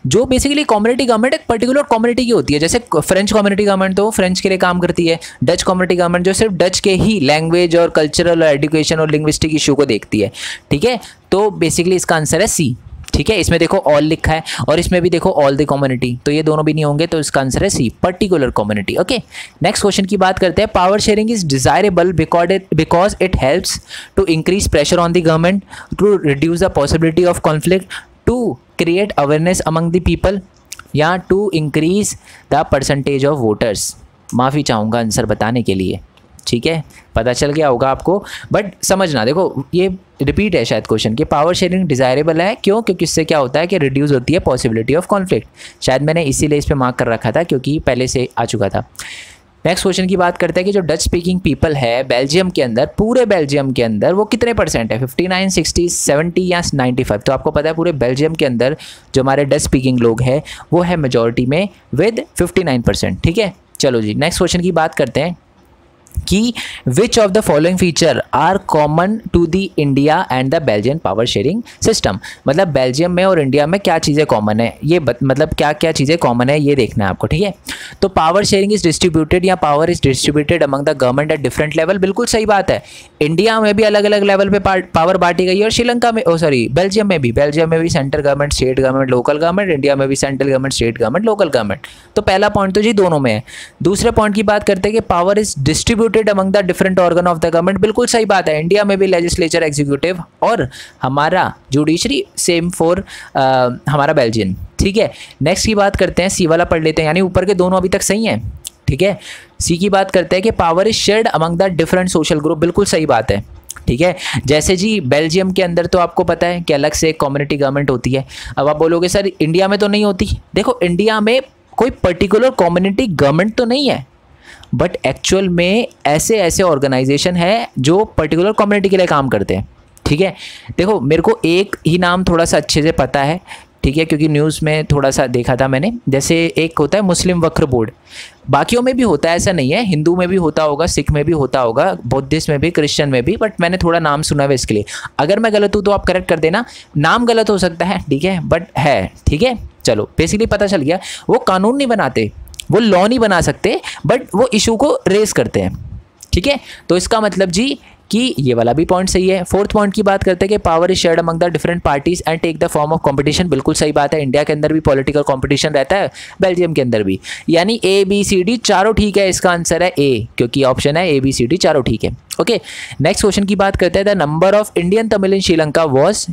S1: जो बेसिकली कम्युनिटी गवर्नमेंट एक पर्टिकुलर कम्युनिटी की होती है, जैसे फ्रेंच कम्युनिटी गवर्नमेंट तो फ्रेंच के लिए काम करती है, डच कम्युनिटी गवर्नमेंट जो सिर्फ डच के ही लैंग्वेज और कल्चरल और एजुकेशन और लिंग्विस्टिक इशू को देखती है, ठीक है। तो बेसिकली इसका आंसर है सी। ठीक है, इसमें देखो ऑल लिखा है और इसमें भी देखो ऑल द कम्युनिटी, तो ये दोनों भी नहीं होंगे, तो इसका आंसर है C, particular community. Okay, next question की बात करते हैं। Power sharing is desirable because it helps to increase pressure on the government, to reduce the possibility of conflict, to create awareness among the people, या to increase the percentage of voters. माफ़ी चाहूँगा आंसर बताने के लिए, ठीक है, पता चल गया होगा आपको, बट समझना, देखो ये रिपीट है शायद क्वेश्चन कि पावर शेयरिंग डिज़ायरेबल है, क्यों? क्योंकि इससे क्या होता है कि रिड्यूस होती है पॉसिबिलिटी ऑफ कॉन्फ्लिक्ट। शायद मैंने इसीलिए इस पर मार्क कर रखा था क्योंकि पहले से आ चुका था। नेक्स्ट क्वेश्चन की बात करते हैं कि जो डच स्पीकिंग पीपल है बेल्जियम के अंदर, पूरे बेल्जियम के अंदर वो कितने % है? 59, 60, 70 या 95? तो आपको पता है पूरे बेल्जियम के अंदर जो हमारे डच स्पीकिंग लोग हैं वो है मेजॉरिटी में विद 59%। ठीक है, चलो जी नेक्स्ट क्वेश्चन की बात करते हैं कि which of the following feature are common to the India and the Belgian power sharing system. मतलब बेल्जियम में और इंडिया में क्या चीज़ें कॉमन है, ये मतलब क्या क्या चीज़ें कॉमन है ये देखना है आपको। ठीक है, तो पावर शेयरिंग इज डिस्ट्रीब्यूटेड या power is distributed among the government at different level. बिल्कुल सही बात है, इंडिया में भी अलग अलग लेवल पे पावर बांटी गई है और श्रीलंका में बेल्जियम में भी central government, state government, local government, India में भी central government, state government, local government. तो पहला पॉइंट तो जी दोनों में है। दूसरे पॉइंट की बात करते हैं कि power is distributed among the different organ of the government. बिल्कुल सही बात है, इंडिया में भी लेजिस्लेचर, एग्जीक्यूटिव और हमारा जुडिशरी सेम फॉर हमारा बेल्जियम। ठीक है, नेक्स्ट की बात करते हैं, सी वाला पढ़ लेते हैं, यानी ऊपर के दोनों अभी तक सही हैं। ठीक है, सी की बात करते हैं कि power is shared among the different social group. बिल्कुल सही बात है। ठीक है, जैसे जी बेल्जियम के अंदर तो आपको पता है कि अलग से एक कम्युनिटी गवर्नमेंट होती है। अब आप बोलोगे सर इंडिया में तो नहीं होती। देखो इंडिया में कोई पर्टिकुलर कम्युनिटी गवर्नमेंट तो नहीं है, बट एक्चुअल में ऐसे ऐसे ऑर्गेनाइजेशन है जो पर्टिकुलर कम्युनिटी के लिए काम करते हैं। ठीक है, देखो मेरे को एक ही नाम थोड़ा सा अच्छे से पता है, ठीक है, क्योंकि न्यूज़ में थोड़ा सा देखा था मैंने। जैसे एक होता है मुस्लिम वक्फ बोर्ड, बाकियों में भी होता है ऐसा नहीं है, हिंदू में भी होता होगा, सिख में भी होता होगा, बौद्धिस्ट में भी, क्रिश्चियन में भी, बट मैंने थोड़ा नाम सुना है इसके लिए। अगर मैं गलत हूँ तो आप करेक्ट कर देना, नाम गलत हो सकता है, ठीक है, बट है। ठीक है, चलो बेसिकली पता चल गया, वो कानून नहीं बनाते, वो लॉ नहीं बना सकते, बट वो इशू को रेस करते हैं। ठीक है, तो इसका मतलब जी कि ये वाला भी पॉइंट सही है। फोर्थ पॉइंट की बात करते हैं कि power is shared among the different parties and take the form of competition. बिल्कुल सही बात है, इंडिया के अंदर भी पॉलिटिकल कंपटीशन रहता है, बेल्जियम के अंदर भी, यानी ए बी सी डी चारों ठीक है। इसका आंसर है ए, क्योंकि ऑप्शन है ए बी सी डी चारों ठीक है। ओके, नेक्स्ट क्वेश्चन की बात करते हैं, the number of Indian Tamil in Sri Lanka was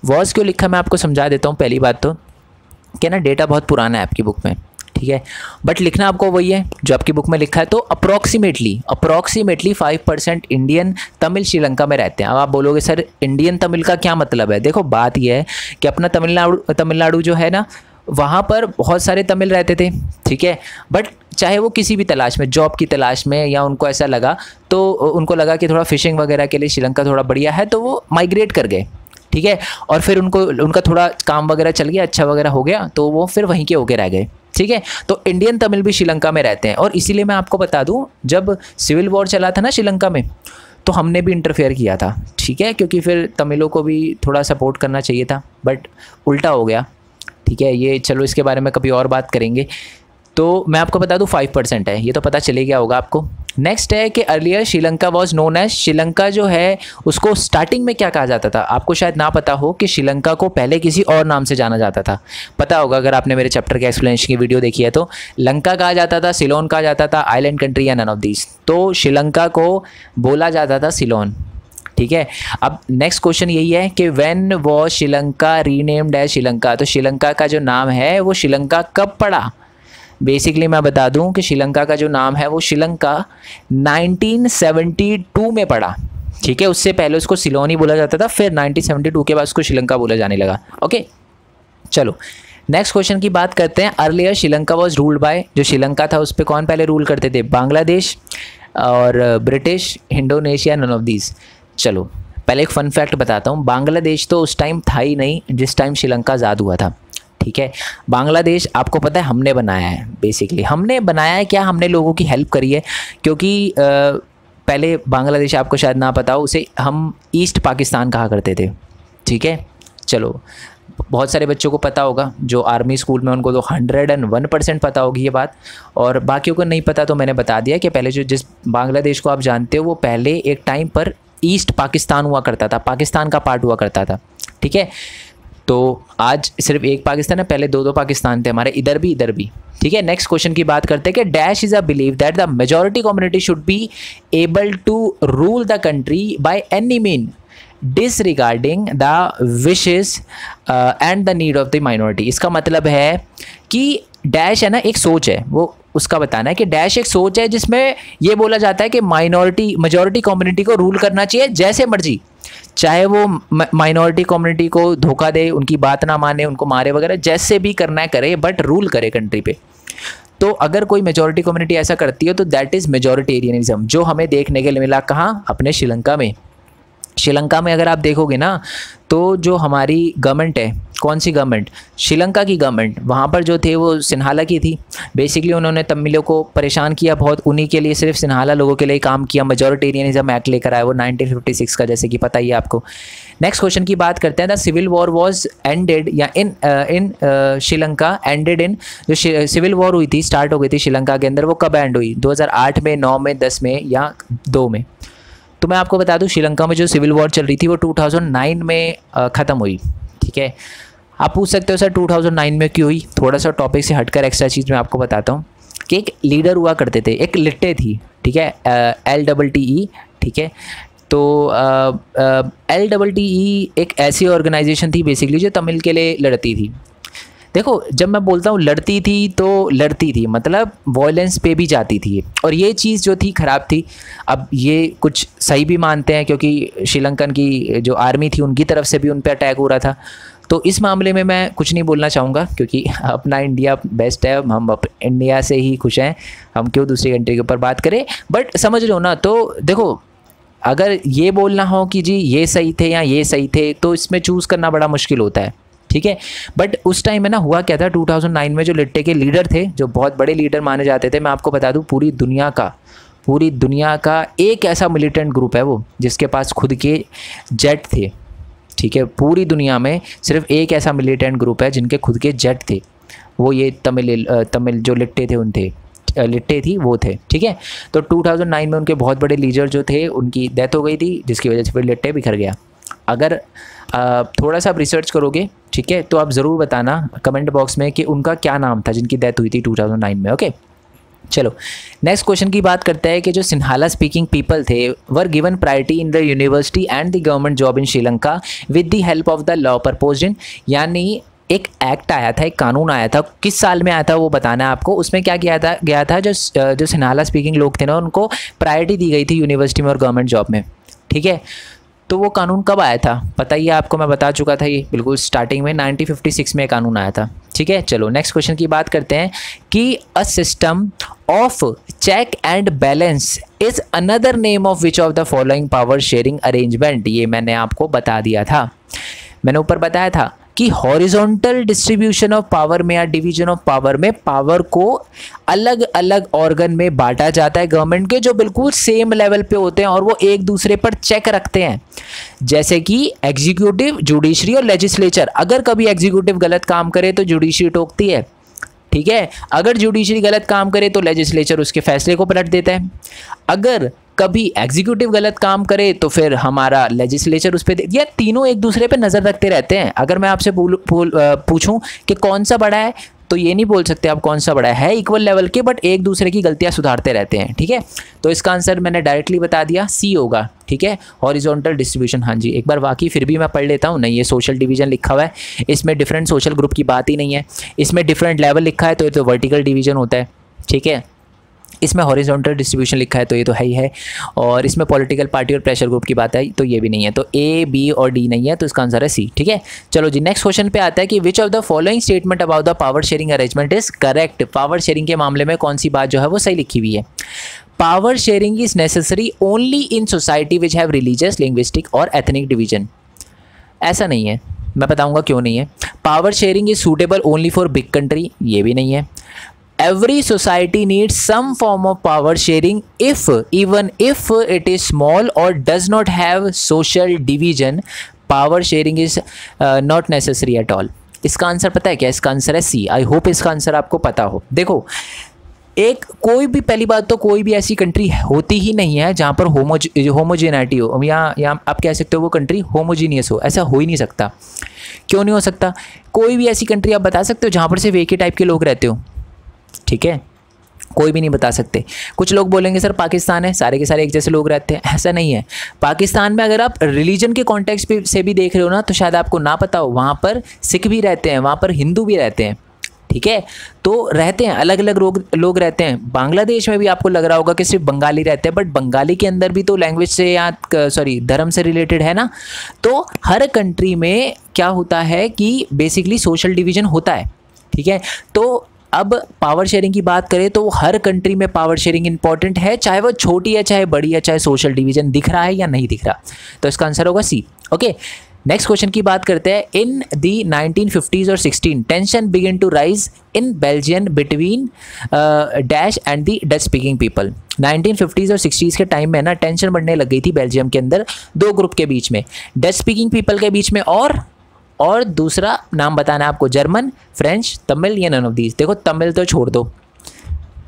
S1: क्यों लिखा मैं आपको समझा देता हूँ। पहली बात तो क्या ना, डेटा बहुत पुराना है आपकी बुक में, ठीक है, बट लिखना आपको वही है जो आपकी बुक में लिखा है। तो अप्रॉक्सीमेटली 5% इंडियन तमिल श्रीलंका में रहते हैं। अब आप बोलोगे सर इंडियन तमिल का क्या मतलब है। देखो बात यह है कि अपना तमिलनाडु जो है ना, वहाँ पर बहुत सारे तमिल रहते थे। ठीक है, बट चाहे वो किसी भी तलाश में, जॉब की तलाश में, या उनको ऐसा लगा, तो उनको लगा कि थोड़ा फिशिंग वगैरह के लिए श्रीलंका थोड़ा बढ़िया है, तो वो माइग्रेट कर गए। ठीक है, और फिर उनका थोड़ा काम वगैरह चल गया, अच्छा वगैरह हो गया, तो वो फिर वहीं के होके रह गए। ठीक है, तो इंडियन तमिल भी श्रीलंका में रहते हैं। और इसीलिए मैं आपको बता दूं, जब सिविल वॉर चला था ना श्रीलंका में, तो हमने भी इंटरफेयर किया था। ठीक है, क्योंकि फिर तमिलों को भी थोड़ा सपोर्ट करना चाहिए था, बट उल्टा हो गया। ठीक है, ये चलो इसके बारे में कभी और बात करेंगे। तो मैं आपको बता दूं 5% है, ये तो पता चले गया होगा आपको। नेक्स्ट है कि earlier Sri Lanka was known as, Sri Lanka जो है उसको स्टार्टिंग में क्या कहा जाता था। आपको शायद ना पता हो कि श्रीलंका को पहले किसी और नाम से जाना जाता था। पता होगा अगर आपने मेरे चैप्टर के एक्सप्लेनेशन की वीडियो देखी है तो। लंका कहा जाता था, सिलोन कहा जाता था, आइलैंड कंट्री या नन ऑफ दीज। तो श्रीलंका को बोला जाता था सिलोन। ठीक है, अब नेक्स्ट क्वेश्चन यही है कि when was Sri Lanka renamed as Sri Lanka. तो श्रीलंका का जो नाम है वो श्रीलंका कब पड़ा। बेसिकली मैं बता दूं कि श्रीलंका का जो नाम है वो श्रीलंका 1972 में पड़ा। ठीक है, उससे पहले उसको सिलोन ही बोला जाता था, फिर 1972 के बाद उसको श्रीलंका बोला जाने लगा। ओके, चलो नेक्स्ट क्वेश्चन की बात करते हैं। Earlier Sri Lanka was ruled by, जो श्रीलंका था उस पर कौन पहले रूल करते थे, बांग्लादेश और British, Indonesia, none of these. चलो पहले एक फन फैक्ट बताता हूँ, बांग्लादेश तो उस टाइम था ही नहीं जिस टाइम श्रीलंका आज़ाद हुआ था। ठीक है, बांग्लादेश आपको पता है हमने बनाया है। बेसिकली हमने बनाया है क्या, हमने लोगों की हेल्प करी है, क्योंकि पहले बांग्लादेश आपको शायद ना पता हो, उसे हम ईस्ट पाकिस्तान कहा करते थे। ठीक है, चलो बहुत सारे बच्चों को पता होगा जो आर्मी स्कूल में, उनको तो 101% पता होगी ये बात, और बाकियों को नहीं पता तो मैंने बता दिया कि पहले जिस बांग्लादेश को आप जानते हो वो पहले एक टाइम पर ईस्ट पाकिस्तान हुआ करता था, पाकिस्तान का पार्ट हुआ करता था। ठीक है, तो आज सिर्फ एक पाकिस्तान है, पहले दो पाकिस्तान थे हमारे, इधर भी। ठीक है, नेक्स्ट क्वेश्चन की बात करते हैं कि dash is a believe that the majority community should be able to rule the country by any mean disregarding the wishes and the need of the minority. इसका मतलब है कि डैश है ना, एक सोच है, वो उसका बताना है कि डैश एक सोच है जिसमें ये बोला जाता है कि मेजॉरिटी कम्युनिटी को रूल करना चाहिए जैसे मर्जी, चाहे वो माइनॉरिटी कम्युनिटी को धोखा दे, उनकी बात ना माने, उनको मारे वगैरह, जैसे भी करना है करे, बट रूल करे कंट्री पे। तो अगर कोई मेजॉरिटी कम्युनिटी ऐसा करती है तो दैट इज़ मेजॉरिटेरियनिज्म, जो हमें देखने के लिए मिला कहाँ, अपने श्रीलंका में। श्रीलंका में अगर आप देखोगे ना तो जो हमारी गवर्नमेंट है, कौन सी गवर्नमेंट, श्रीलंका की गवर्नमेंट, वहाँ पर जो थे वो सिन्हाला की थी। बेसिकली उन्होंने तमिलों को परेशान किया बहुत, उन्हीं के लिए, सिर्फ सिन्हाला लोगों के लिए काम किया। मेजॉरिटेरियनिज्म एक्ट लेकर आया वो 1956 का, जैसे कि पता ही है आपको। नेक्स्ट क्वेश्चन की बात करते हैं। The civil war was ended या इन श्रीलंका एंडेड इन, जो सिविल वॉर हुई थी, स्टार्ट हो गई थी श्रीलंका के अंदर, वो कब एंड हुई, 2008 में, 9 में, 10 में या 2 में। तो मैं आपको बता दूं श्रीलंका में जो सिविल वॉर चल रही थी वो 2009 में ख़त्म हुई। ठीक है, आप पूछ सकते हो सर 2009 में क्यों हुई। थोड़ा सा टॉपिक से हटकर एक्स्ट्रा चीज़ मैं आपको बताता हूँ कि एक लीडर हुआ करते थे, एक लिट्टे थी, ठीक है, LTTE, ठीक है। तो LTTE एक ऐसी ऑर्गेनाइजेशन थी बेसिकली जो तमिल के लिए लड़ती थी। देखो, जब मैं बोलता हूँ लड़ती थी तो लड़ती थी, मतलब वॉयलेंस पे भी जाती थी, और ये चीज़ जो थी ख़राब थी। अब ये कुछ सही भी मानते हैं क्योंकि श्रीलंकन की जो आर्मी थी उनकी तरफ से भी उन पर अटैक हो रहा था। तो इस मामले में मैं कुछ नहीं बोलना चाहूँगा क्योंकि अपना इंडिया बेस्ट है, हम इंडिया से ही खुश हैं, हम क्यों दूसरी कंट्री के ऊपर बात करें। बट समझ लो ना, तो देखो अगर ये बोलना हो कि जी ये सही थे या ये सही थे, तो इसमें चूज़ करना बड़ा मुश्किल होता है। ठीक है, बट उस टाइम में ना हुआ क्या था, 2009 में जो लिट्टे के लीडर थे, जो बहुत बड़े लीडर माने जाते थे, मैं आपको बता दूं पूरी दुनिया का एक ऐसा मिलिटेंट ग्रुप है वो जिसके पास खुद के जेट थे। ठीक है, पूरी दुनिया में सिर्फ एक ऐसा मिलिटेंट ग्रुप है जिनके खुद के जेट थे, वो ये तमिल जो लिट्टे थे, लिट्टे थी वो थे। ठीक है, तो 2009 में उनके बहुत बड़े लीडर जो थे उनकी डेथ हो गई थी, जिसकी वजह से फिर लिट्टे बिखर गया। अगर थोड़ा सा आप रिसर्च करोगे, ठीक है, तो आप ज़रूर बताना कमेंट बॉक्स में कि उनका क्या नाम था जिनकी डेथ हुई थी 2009 में। ओके, चलो नेक्स्ट क्वेश्चन की बात करते हैं कि जो सिन्हाला स्पीकिंग पीपल थे were given priority in the university and the government job in Sri Lanka with the help of the law proposed इन, यानी एक एक्ट आया था, एक कानून आया था, किस साल में आया था वो बताना है आपको। उसमें क्या गया था जो सिन्हाला स्पीकिंग लोग थे ना उनको प्रायोरिटी दी गई थी यूनिवर्सिटी में और गवर्नमेंट जॉब में। ठीक है, तो वो कानून कब आया था पता ही है आपको, मैं बता चुका था, ये बिल्कुल स्टार्टिंग में 1956 में कानून आया था। ठीक है, चलो नेक्स्ट क्वेश्चन की बात करते हैं कि a system of check and balance is another name of which of the following power sharing arrangement. ये मैंने आपको बता दिया था, मैंने ऊपर बताया था कि हॉरिजॉन्टल डिस्ट्रीब्यूशन ऑफ पावर में या डिवीजन ऑफ पावर में पावर को अलग अलग ऑर्गन में बांटा जाता है गवर्नमेंट के, जो बिल्कुल सेम लेवल पे होते हैं और वो एक दूसरे पर चेक रखते हैं, जैसे कि एग्जीक्यूटिव, जुडिशरी और लेजिस्लेचर। अगर कभी एग्जीक्यूटिव गलत काम करे तो जुडिशरी टोकती है, ठीक है, अगर जुडिशरी गलत काम करे तो लेजिस्लेचर उसके फैसले को पलट देता है, अगर कभी एग्जीक्यूटिव गलत काम करे तो फिर हमारा लेजिस्लेचर उस पर, ये तीनों एक दूसरे पे नज़र रखते रहते हैं। अगर मैं आपसे पूछूं कि कौन सा बड़ा है तो ये नहीं बोल सकते आप कौन सा बड़ा है इक्वल लेवल के, बट एक दूसरे की गलतियां सुधारते रहते हैं। ठीक है, तो इसका आंसर मैंने डायरेक्टली बता दिया, सी होगा। ठीक है, हॉरिजॉन्टल डिस्ट्रीब्यूशन। हाँ जी, एक बार वाकई फिर भी मैं पढ़ लेता हूँ, नहीं ये सोशल डिवीजन लिखा हुआ है, इसमें डिफरेंट सोशल ग्रुप की बात ही नहीं है, इसमें डिफरेंट लेवल लिखा है तो ये तो वर्टिकल डिवीजन होता है। ठीक है, इसमें हॉरिजॉन्टल डिस्ट्रीब्यूशन लिखा है तो ये तो है ही है, और इसमें पॉलिटिकल पार्टी और प्रेशर ग्रुप की बात है तो ये भी नहीं है, तो ए, बी और डी नहीं है, तो इसका आंसर है सी। ठीक है, चलो जी नेक्स्ट क्वेश्चन पे आता है कि which of the following statement about the power sharing arrangement is correct. Power sharing के मामले में कौन सी बात जो है वो सही लिखी हुई है। Power sharing is necessary only in society which have religious, linguistic और एथनिक डिवीजन। ऐसा नहीं है, मैं बताऊंगा क्यों नहीं है। Power sharing is suitable only for big country, ये भी नहीं है। Every society needs some form of power sharing even if it is small or does not have social division. Power sharing is not necessary at all. इसका आंसर पता है क्या? इसका आंसर है सी। आई होप इसका आंसर आपको पता हो। देखो, एक कोई भी, पहली बात तो कोई भी ऐसी कंट्री होती ही नहीं है जहाँ पर होमोजेनिटी हो, या आप कह सकते हो वो कंट्री होमोजीनियस हो, ऐसा हो ही नहीं सकता। क्यों नहीं हो सकता? कोई भी ऐसी कंट्री आप बता सकते हो जहाँ पर सिर्फ एक ही टाइप के लोग रहते हो? ठीक है, कोई भी नहीं बता सकते। कुछ लोग बोलेंगे सर पाकिस्तान है, सारे के सारे एक जैसे लोग रहते हैं, ऐसा नहीं है। पाकिस्तान में अगर आप रिलीजन के कॉन्टेक्स्ट से भी देख रहे हो ना, तो शायद आपको ना पता हो, वहाँ पर सिख भी रहते हैं, वहाँ पर हिंदू भी रहते हैं। ठीक है, तो रहते हैं, अलग अलग लोग रहते हैं। बांग्लादेश में भी आपको लग रहा होगा कि सिर्फ बंगाली रहते हैं, बट बंगाली के अंदर भी तो लैंग्वेज से या धर्म से रिलेटेड है ना। तो हर कंट्री में क्या होता है कि बेसिकली सोशल डिवीजन होता है। ठीक है, तो अब पावर शेयरिंग की बात करें तो हर कंट्री में पावर शेयरिंग इंपॉर्टेंट है, चाहे वो छोटी है, चाहे बड़ी है, चाहे सोशल डिवीजन दिख रहा है या नहीं दिख रहा। तो इसका आंसर होगा सी। ओके, नेक्स्ट क्वेश्चन की बात करते हैं। इन दी 1950s और 16 tension begin to rise in Belgian between dash and the Dutch speaking people. 1950s और 60s के टाइम में ना टेंशन बढ़ने लग गई थी बेल्जियम के अंदर दो ग्रुप के बीच में, डच स्पीकिंग पीपल के बीच में और दूसरा नाम बताना है आपको, जर्मन, फ्रेंच, तमिल या नन ऑफ दीज। देखो तमिल तो छोड़ दो,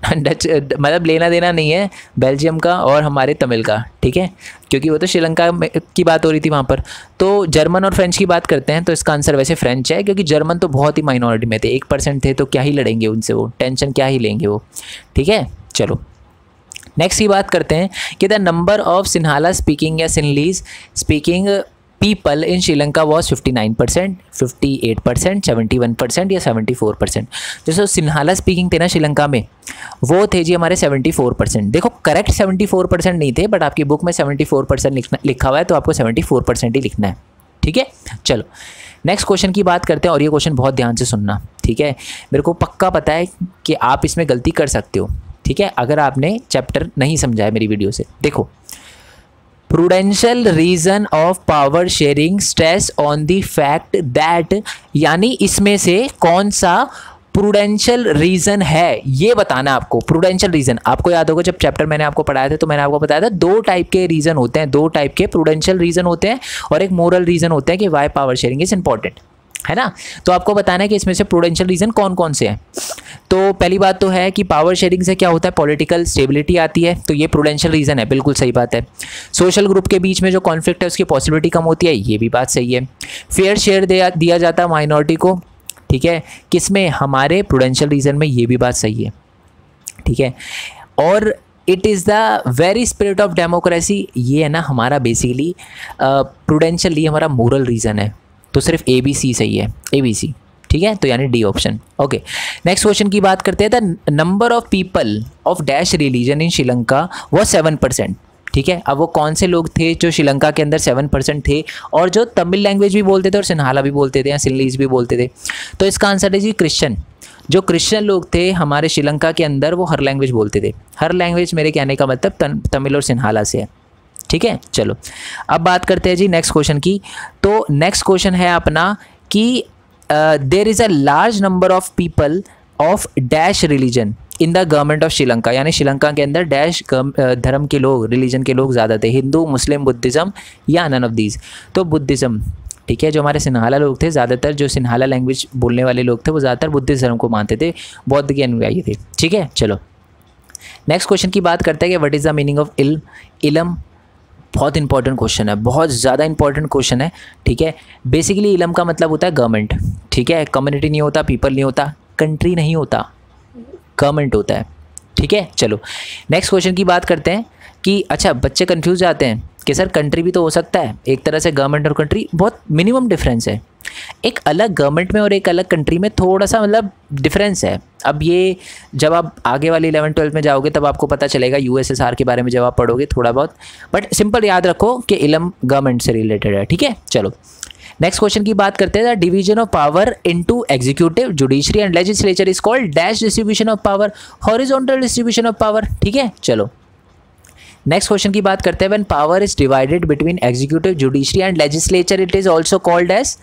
S1: डच मतलब लेना देना नहीं है बेल्जियम का और हमारे तमिल का। ठीक है, क्योंकि वो तो श्रीलंका की बात हो रही थी वहाँ पर। तो जर्मन और फ्रेंच की बात करते हैं, तो इसका आंसर वैसे फ्रेंच है, क्योंकि जर्मन तो बहुत ही माइनॉरिटी में थे, 1% थे, तो क्या ही लड़ेंगे उनसे, वो टेंशन क्या ही लेंगे वो। ठीक है, चलो नेक्स्ट की बात करते हैं कि the number of Sinhala speaking या Sinhalese speaking people in Sri Lanka was 59%, 58%, 71% या 74%। जैसे सिन्हाला स्पीकिंग थे ना श्रीलंका में, वो थे जी हमारे 74%। देखो करेक्ट 74% नहीं थे, बट आपकी बुक में 74% लिखा हुआ है, तो आपको 74% ही लिखना है। ठीक है, चलो नेक्स्ट क्वेश्चन की बात करते हैं, और ये क्वेश्चन बहुत ध्यान से सुनना। ठीक है, मेरे को पक्का पता है कि आप इसमें गलती कर सकते हो। ठीक है, अगर आपने चैप्टर नहीं समझा है मेरी वीडियो से। देखो, prudential reason of power sharing stress on the fact that, यानी इसमें से कौन सा प्रूडेंशियल रीजन है ये बताना है आपको। प्रूडेंशियल रीजन आपको याद होगा, जब चैप्टर मैंने आपको पढ़ाया था तो मैंने आपको बताया था दो टाइप के रीजन होते हैं, दो टाइप के प्रूडेंशियल रीजन होते हैं और एक मोरल रीजन होते हैं कि why power sharing is important, है ना। तो आपको बताना है कि इसमें से प्रूडेंशियल रीजन कौन कौन से हैं। तो पहली बात तो है कि पावर शेयरिंग से क्या होता है, पॉलिटिकल स्टेबिलिटी आती है, तो ये प्रूडेंशियल रीजन है, बिल्कुल सही बात है। सोशल ग्रुप के बीच में जो कॉन्फ्लिक्ट है उसकी पॉसिबिलिटी कम होती है, ये भी बात सही है। फेयर शेयर दिया जाता है माइनॉरिटी को, ठीक है, किसमें, हमारे प्रूडेंशियल रीजन में, ये भी बात सही है। ठीक है, और it is the very spirit of democracy, ये है ना हमारा बेसिकली प्रूडेंशियल, ये हमारा मोरल रीजन है। तो सिर्फ ABC सही है, ABC। ठीक है, तो यानी D option. Okay, next question की बात करते हैं। The number of people of dash religion इन श्रीलंका वो 7%। ठीक है, अब वो कौन से लोग थे जो श्रीलंका के अंदर 7% थे और जो तमिल लैंग्वेज भी बोलते थे और सिन्हाला भी बोलते थे या सिनलीज भी बोलते थे। तो इसका आंसर है जी क्रिश्चियन। जो क्रिश्चियन लोग थे हमारे श्रीलंका के अंदर, वो हर लैंग्वेज बोलते थे। हर लैंग्वेज मेरे कहने का मतलब तमिल और सिन्हाला से है। ठीक है, चलो अब बात करते हैं जी नेक्स्ट क्वेश्चन की। तो नेक्स्ट क्वेश्चन है अपना कि there is a large number of people of dash religion in the government of Sri Lanka, यानी श्रीलंका के अंदर डैश धर्म के लोग, रिलीजन के लोग ज़्यादा थे, हिंदू, मुस्लिम, बुद्धिज़्म या नन ऑफ दीज। तो बुद्धिज़्म, ठीक है, जो हमारे सिन्हाला लोग थे, ज़्यादातर जो सिन्हाला लैंग्वेज बोलने वाले लोग थे वो ज़्यादातर बुद्धिस्ट धर्म को मानते थे, बौद्ध के अनुयायी थे। ठीक है, चलो नेक्स्ट क्वेश्चन की बात करते हैं कि what is the meaning of इलम। बहुत इंपॉर्टेंट क्वेश्चन है, बहुत ज़्यादा इंपॉर्टेंट क्वेश्चन है। ठीक है, बेसिकली इलम का मतलब होता है गवर्नमेंट। ठीक है, कम्युनिटी नहीं होता, पीपल नहीं होता, कंट्री नहीं होता, गवर्नमेंट होता है। ठीक है, चलो नेक्स्ट क्वेश्चन की बात करते हैं कि अच्छा बच्चे कंफ्यूज जाते हैं कि सर कंट्री भी तो हो सकता है, एक तरह से गवर्नमेंट और कंट्री बहुत मिनिमम डिफरेंस है। एक अलग गवर्नमेंट में और एक अलग कंट्री में थोड़ा सा मतलब डिफरेंस है। अब ये जब आप आगे वाले 11th-12th में जाओगे तब आपको पता चलेगा, USSR के बारे में जब आप पढ़ोगे थोड़ा बहुत, बट सिंपल याद रखो कि इलम गवर्नमेंट से रिलेटेड है। ठीक है, चलो नेक्स्ट क्वेश्चन की बात करते हैं। The division of power into executive, judiciary and legislature is called dash distribution of power, horizontal distribution of power. ठीक है, चलो नेक्स्ट क्वेश्चन की बात करते हैं। When power is divided between executive, judiciary and legislature it is also called as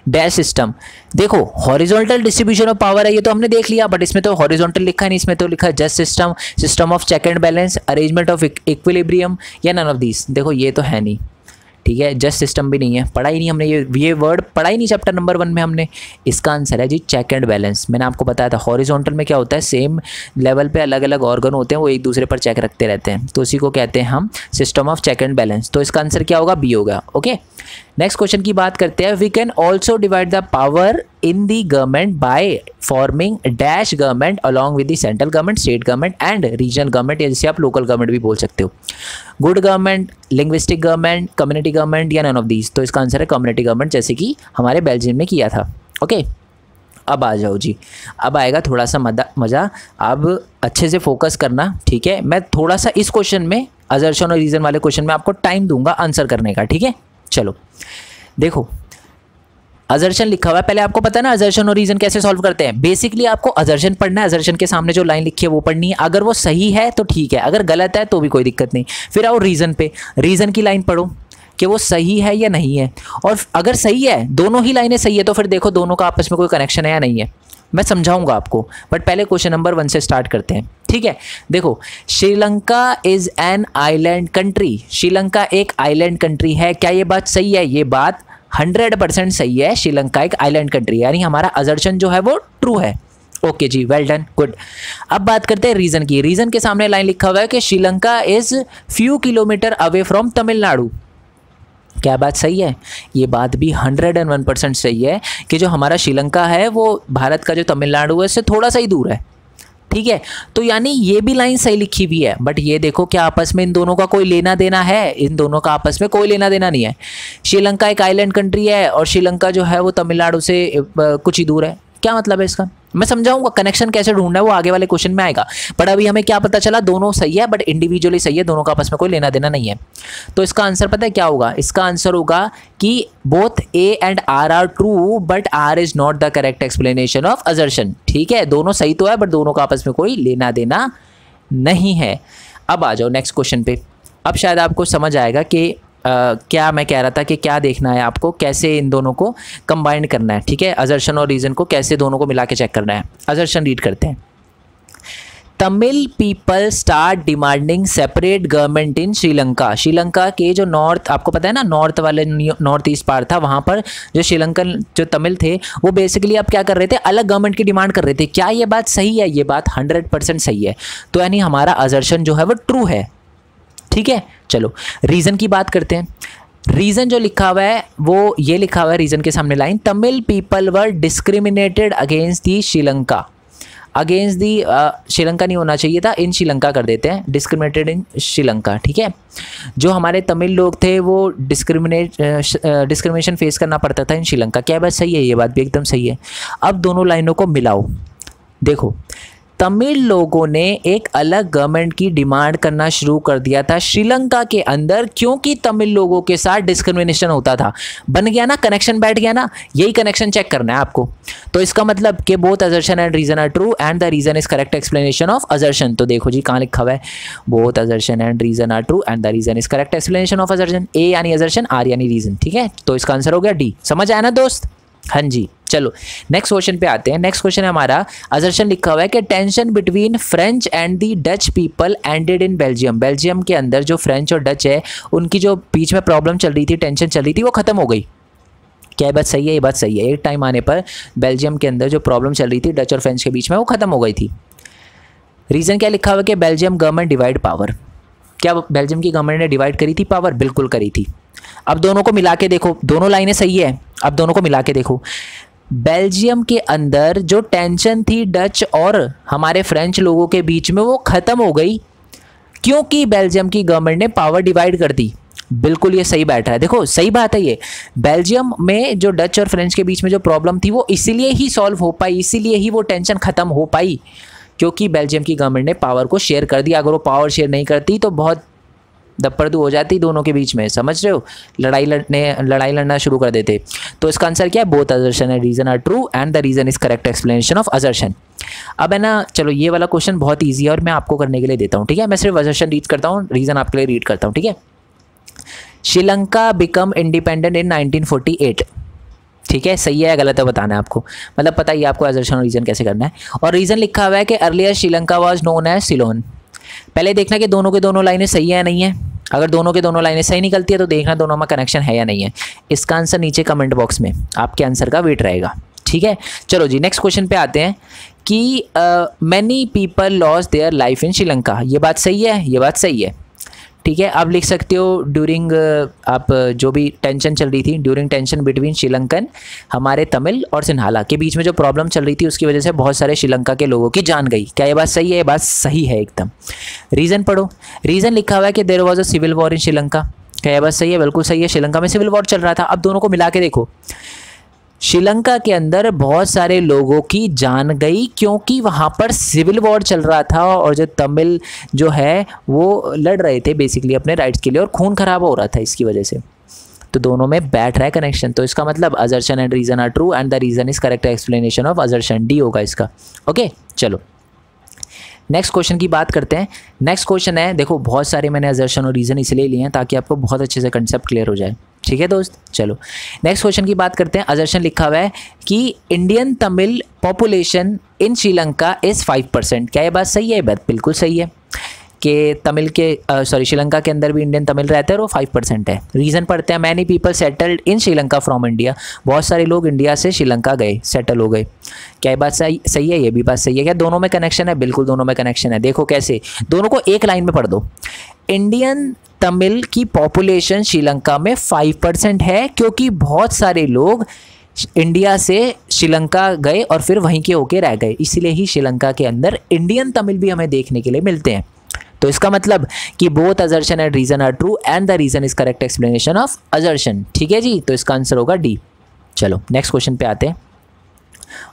S1: dash system. देखो हॉरिजॉन्टल डिस्ट्रीब्यूशन ऑफ पावर है, ये तो हमने देख लिया, बट इसमें तो हॉरिजॉन्टल लिखा नहीं, इसमें तो लिखा है just system, system of check and balance, arrangement of equilibrium या नन ऑफ दीज। देखो ये तो है नहीं। ठीक है, जस्ट सिस्टम भी नहीं है, पढ़ा ही नहीं हमने, ये वर्ड पढ़ा ही नहीं चैप्टर नंबर 1 में हमने। इसका आंसर है जी चेक एंड बैलेंस। मैंने आपको बताया था हॉरिजॉन्टल में क्या होता है, सेम लेवल पे अलग अलग ऑर्गन होते हैं, वो एक दूसरे पर चेक रखते रहते हैं, तो उसी को कहते हैं हम system of check and balance. तो इसका आंसर क्या होगा, बी होगा। ओके, नेक्स्ट क्वेश्चन की बात करते हैं। We can also divide the power in the government by forming dash government along with the central government, state government and regional government, या जिसे आप लोकल गवर्नमेंट भी बोल सकते हो। Good government, linguistic government, community government या नन ऑफ दीज। तो इसका आंसर है कम्युनिटी गवर्नमेंट, जैसे कि हमारे बेल्जियम में किया था। ओके, अब आ जाओ जी, अब आएगा थोड़ा सा मज़ा। अब अच्छे से फोकस करना, ठीक है। मैं थोड़ा सा इस क्वेश्चन में, असर्शन और रीज़न वाले क्वेश्चन में आपको टाइम दूंगा आंसर करने का, ठीक है। चलो देखो, असर्शन लिखा हुआ है, पहले आपको पता है ना असर्शन और रीजन कैसे सॉल्व करते हैं। बेसिकली आपको असर्शन पढ़ना है, असर्शन के सामने जो लाइन लिखी है वो पढ़नी है, अगर वो सही है तो ठीक है, अगर गलत है तो भी कोई दिक्कत नहीं। फिर आओ रीजन पे, रीजन की लाइन पढ़ो कि वो सही है या नहीं है, और अगर सही है, दोनों ही लाइनें सही है, तो फिर देखो दोनों का आपस में कोई कनेक्शन है या नहीं है, मैं समझाऊंगा आपको। बट पहले क्वेश्चन नंबर 1 से स्टार्ट करते हैं, ठीक है। देखो, Sri Lanka is an island country, Sri Lanka एक आइलैंड कंट्री है, क्या ये बात सही है? ये बात 100% सही है, श्रीलंका एक आइलैंड कंट्री है, यानी हमारा असर्शन जो है वो ट्रू है। ओके जी, वेल डन, गुड। अब बात करते हैं रीजन की। रीजन के सामने लाइन लिखा हुआ है कि Sri Lanka is few kilometre away from Tamil Nadu, क्या बात सही है? ये बात भी 101% सही है कि जो हमारा श्रीलंका है वो भारत का जो तमिलनाडु है उससे थोड़ा सा ही दूर है, ठीक है। तो यानी ये भी लाइन सही लिखी हुई है, बट ये देखो क्या आपस में इन दोनों का कोई लेना देना है? इन दोनों का आपस में कोई लेना देना नहीं है। श्रीलंका एक आइलैंड कंट्री है और श्रीलंका जो है वो तमिलनाडु से कुछ ही दूर है, क्या मतलब है इसका? मैं समझाऊंगा कनेक्शन कैसे ढूंढना है, वो आगे वाले क्वेश्चन में आएगा। पर अभी हमें क्या पता चला, दोनों सही है बट इंडिविजुअली सही है, दोनों का आपस में कोई लेना देना नहीं है। तो इसका आंसर पता है क्या होगा? इसका आंसर होगा कि both A and R are true but R is not the correct explanation of assertion, ठीक है। दोनों सही तो है बट दोनों का आपस में कोई लेना देना नहीं है। अब आ जाओ नेक्स्ट क्वेश्चन पे। अब शायद आपको समझ आएगा कि क्या मैं कह रहा था कि क्या देखना है आपको, कैसे इन दोनों को कंबाइन करना है, ठीक है। असर्शन और रीजन को कैसे दोनों को मिला के चेक करना है। असर्शन रीड करते हैं। Tamil people start demanding separate government in Sri Lanka. Sri Lanka के जो नॉर्थ, आपको पता है ना, नॉर्थ वाले नॉर्थ ईस्ट पार्ट था, वहाँ पर जो श्रीलंकन जो तमिल थे वो बेसिकली अब क्या कर रहे थे, अलग गवर्नमेंट की डिमांड कर रहे थे। क्या ये बात सही है? ये बात 100% सही है। तो यानी हमारा असर्शन जो है वो ट्रू है, ठीक है। चलो रीज़न की बात करते हैं। रीज़न जो लिखा हुआ है वो ये लिखा हुआ है रीज़न के सामने line, Tamil people were discriminated against the Sri Lanka. Against the Sri Lanka नहीं होना चाहिए था, इन श्रीलंका कर देते हैं, डिस्क्रिमिनेटेड इन श्रीलंका, ठीक है। जो हमारे तमिल लोग थे वो डिस्क्रिमिनेशन फेस करना पड़ता था इन श्रीलंका। क्या बात सही है? ये बात भी एकदम सही है। अब दोनों लाइनों को मिलाओ, देखो तमिल लोगों ने एक अलग गवर्नमेंट की डिमांड करना शुरू कर दिया था श्रीलंका के अंदर, क्योंकि तमिल लोगों के साथ डिस्क्रिमिनेशन होता था। बन गया ना, कनेक्शन बैठ गया ना, यही कनेक्शन चेक करना है आपको। तो इसका मतलब कि both assertion and reason are true and the reason is correct explanation of assertion. तो देखो जी कहाँ लिखा हुआ है, both assertion and reason are true and the reason is correct explanation of assertion. A यानी असर्शन, आर यानी रीजन, ठीक है। तो इसका आंसर हो गया डी। समझ आया ना दोस्त? हाँ जी। चलो नेक्स्ट क्वेश्चन पे आते हैं। नेक्स्ट क्वेश्चन है हमारा, असर्शन लिखा हुआ है कि tension between French and the Dutch people ended in Belgium. Belgium के अंदर जो फ्रेंच और डच है उनकी जो बीच में प्रॉब्लम चल रही थी, टेंशन चल रही थी, वो खत्म हो गई। क्या बात सही है? ये बात सही है। एक टाइम आने पर बेल्जियम के अंदर जो प्रॉब्लम चल रही थी डच और फ्रेंच के बीच में, वो खत्म हो गई थी। रीज़न क्या लिखा हुआ है कि बेल्जियम गवर्नमेंट डिवाइड पावर। क्या बेल्जियम की गवर्नमेंट ने डिवाइड करी थी पावर? बिल्कुल करी थी। अब दोनों को मिला के देखो, दोनों लाइनें सही है। अब दोनों को मिला के देखो, बेल्जियम के अंदर जो टेंशन थी डच और हमारे फ्रेंच लोगों के बीच में, वो ख़त्म हो गई क्योंकि बेल्जियम की गवर्नमेंट ने पावर डिवाइड कर दी। बिल्कुल ये सही बैठ रहा है, देखो सही बात है ये। बेल्जियम में जो डच और फ्रेंच के बीच में जो प्रॉब्लम थी वो इसीलिए ही सॉल्व हो पाई, इसीलिए ही वो टेंशन ख़त्म हो पाई, क्योंकि बेल्जियम की गवर्नमेंट ने पावर को शेयर कर दिया। अगर वो पावर शेयर नहीं करती तो बहुत दप्पड़दू हो जाती दोनों के बीच में, समझ रहे हो? लड़ाई लड़ना शुरू कर देते। तो इसका आंसर क्या है? Both assertion and reason are true and the reason is correct explanation of assertion. अब है ना, चलो ये वाला क्वेश्चन बहुत ईजी है और मैं आपको करने के लिए देता हूँ, ठीक है। मैं सिर्फ असर्शन रीड करता हूँ, रीजन आपके लिए रीड करता हूँ, ठीक है। श्रीलंका बिकम इंडिपेंडेंट इन 1948, ठीक है। सही है या गलत है बताना है आपको, मतलब पता ही आपको असर्शन और रीजन कैसे करना है। और रीजन लिखा हुआ है कि earlier Sri Lanka was known as Ceylon. पहले देखना कि दोनों के दोनों लाइनें सही है या नहीं है। अगर दोनों के दोनों लाइनें सही निकलती है तो देखना दोनों में कनेक्शन है या नहीं है। इसका आंसर नीचे कमेंट बॉक्स में आपके आंसर का वेट रहेगा, ठीक है। चलो जी नेक्स्ट क्वेश्चन पे आते हैं कि many people loss their life in Sri Lanka. ये बात सही है, ये बात सही है, ठीक है। आप लिख सकते हो ड्यूरिंग आप जो भी टेंशन चल रही थी, ड्यूरिंग टेंशन बिटवीन श्रीलंकन, हमारे तमिल और सिन्हाला के बीच में जो प्रॉब्लम चल रही थी उसकी वजह से बहुत सारे श्रीलंका के लोगों की जान गई। क्या ये बात सही है? ये बात सही है एकदम। रीज़न पढ़ो, रीज़न लिखा हुआ है कि there was a civil war in Sri Lanka. क्या ये बात सही है? बिल्कुल सही है, श्रीलंका में सिविल वॉर चल रहा था। अब दोनों को मिला के देखो, श्रीलंका के अंदर बहुत सारे लोगों की जान गई क्योंकि वहाँ पर सिविल वॉर चल रहा था और जो तमिल जो है वो लड़ रहे थे बेसिकली अपने राइट्स के लिए और खून खराब हो रहा था इसकी वजह से। तो दोनों में बैठ रहा है कनेक्शन। तो इसका मतलब assertion and reason are true and the reason is correct explanation of assertion, D होगा इसका। ओके चलो नेक्स्ट क्वेश्चन की बात करते हैं। नेक्स्ट क्वेश्चन है, देखो बहुत सारे मैंने असर्शन और रीज़न इसलिए लिए हैं ताकि आपको बहुत अच्छे से कंसेप्ट क्लियर हो जाए, ठीक है दोस्त। चलो नेक्स्ट क्वेश्चन की बात करते हैं। असर्शन लिखा हुआ है कि Indian Tamil population in Sri Lanka is 5%। क्या ये बात सही है? ये बात बिल्कुल सही है कि तमिल के श्रीलंका के अंदर भी इंडियन तमिल रहते हैं और वो 5% है। रीज़न पढ़ते हैं, many people settled in Sri Lanka from India. बहुत सारे लोग इंडिया से श्रीलंका गए, सेटल हो गए। क्या ये बात सही है? ये भी बात सही है। क्या दोनों में कनेक्शन है? बिल्कुल दोनों में कनेक्शन है। देखो कैसे, दोनों को एक लाइन में पढ़ दो। इंडियन तमिल की पॉपुलेशन श्रीलंका में 5% है क्योंकि बहुत सारे लोग इंडिया से श्रीलंका गए और फिर वहीं के होके रह गए, इसलिए ही श्रीलंका के अंदर इंडियन तमिल भी हमें देखने के लिए मिलते हैं। तो इसका मतलब कि both assertion and reason are true and the reason is correct explanation of assertion, ठीक है जी। तो इसका आंसर होगा डी। चलो नेक्स्ट क्वेश्चन पे आते हैं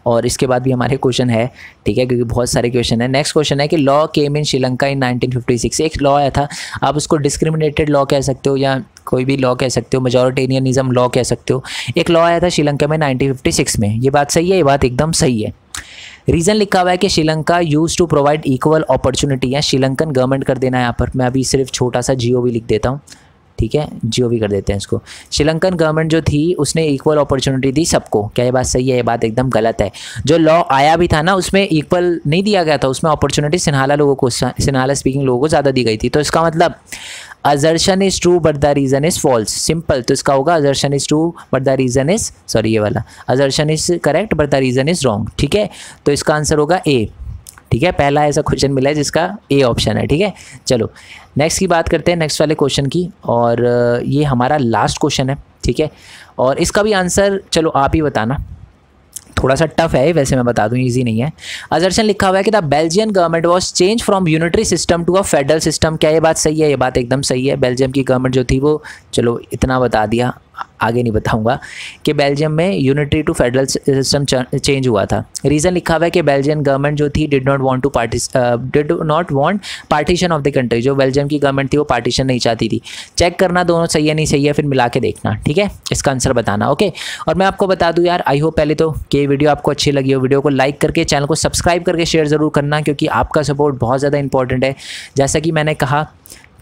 S1: और इसके बाद भी हमारे क्वेश्चन है, ठीक है, क्योंकि बहुत सारे क्वेश्चन है। नेक्स्ट क्वेश्चन है कि लॉ केम इन श्रीलंका इन 1956। एक लॉ आया था, आप उसको डिस्क्रिमिनेटेड लॉ कह सकते हो या कोई भी लॉ कह सकते हो, मेजॉरिटेरियनिज्म लॉ कह सकते हो। एक लॉ आया था श्रीलंका में 1956 में। ये बात सही है? ये बात एकदम सही है। रीज़न लिखा हुआ है कि Sri Lanka use to provide equal opportunity है। श्रीलंकन गवर्नमेंट कर देना है यहाँ पर, मैं अभी सिर्फ छोटा सा GOV लिख देता हूँ, ठीक है, GOV कर देते हैं इसको। श्रीलंकन गवर्नमेंट जो थी उसने इक्वल अपॉर्चुनिटी दी सबको। क्या ये बात सही है? ये बात एकदम गलत है। जो लॉ आया भी था ना उसमें इक्वल नहीं दिया गया था, उसमें अपॉर्चुनिटी सिन्हाला लोगों को, सिन्हाला स्पीकिंग लोगों को ज़्यादा दी गई थी। तो इसका मतलब assertion is true but the reason is false, simple. तो इसका होगा assertion is true but the reason is, sorry ये वाला, assertion is correct but the reason is wrong, ठीक है। तो इसका आंसर होगा ए, ठीक है। पहला ऐसा क्वेश्चन मिला है जिसका ए ऑप्शन है, ठीक है। चलो नेक्स्ट की बात करते हैं, नेक्स्ट वाले क्वेश्चन की, और ये हमारा लास्ट क्वेश्चन है, ठीक है। और इसका भी आंसर चलो आप ही बताना, थोड़ा सा टफ है वैसे, मैं बता दूं इजी नहीं है। असर्शन लिखा हुआ है कि the Belgian government was change from unitary system to a federal system. क्या ये बात सही है? ये बात एकदम सही है। बेल्जियम की गवर्नमेंट जो थी वो, चलो इतना बता दिया, आगे नहीं बताऊंगा, कि बेल्जियम में unitary to federal system change हुआ था। रीज़न लिखा हुआ है कि बेल्जियन गवर्नमेंट जो थी did not want partition of the country. जो बेल्जियम की गवर्नमेंट थी वो पार्टीशन नहीं चाहती थी। चेक करना दोनों सही है नहीं सही है, फिर मिला के देखना, ठीक है। इसका आंसर बताना, ओके। और मैं आपको बता दूं यार, आई होप पहले तो कि वीडियो आपको अच्छी लगी हो। वीडियो को लाइक करके, चैनल को सब्सक्राइब करके शेयर ज़रूर करना, क्योंकि आपका सपोर्ट बहुत ज़्यादा इंपॉर्टेंट है। जैसा कि मैंने कहा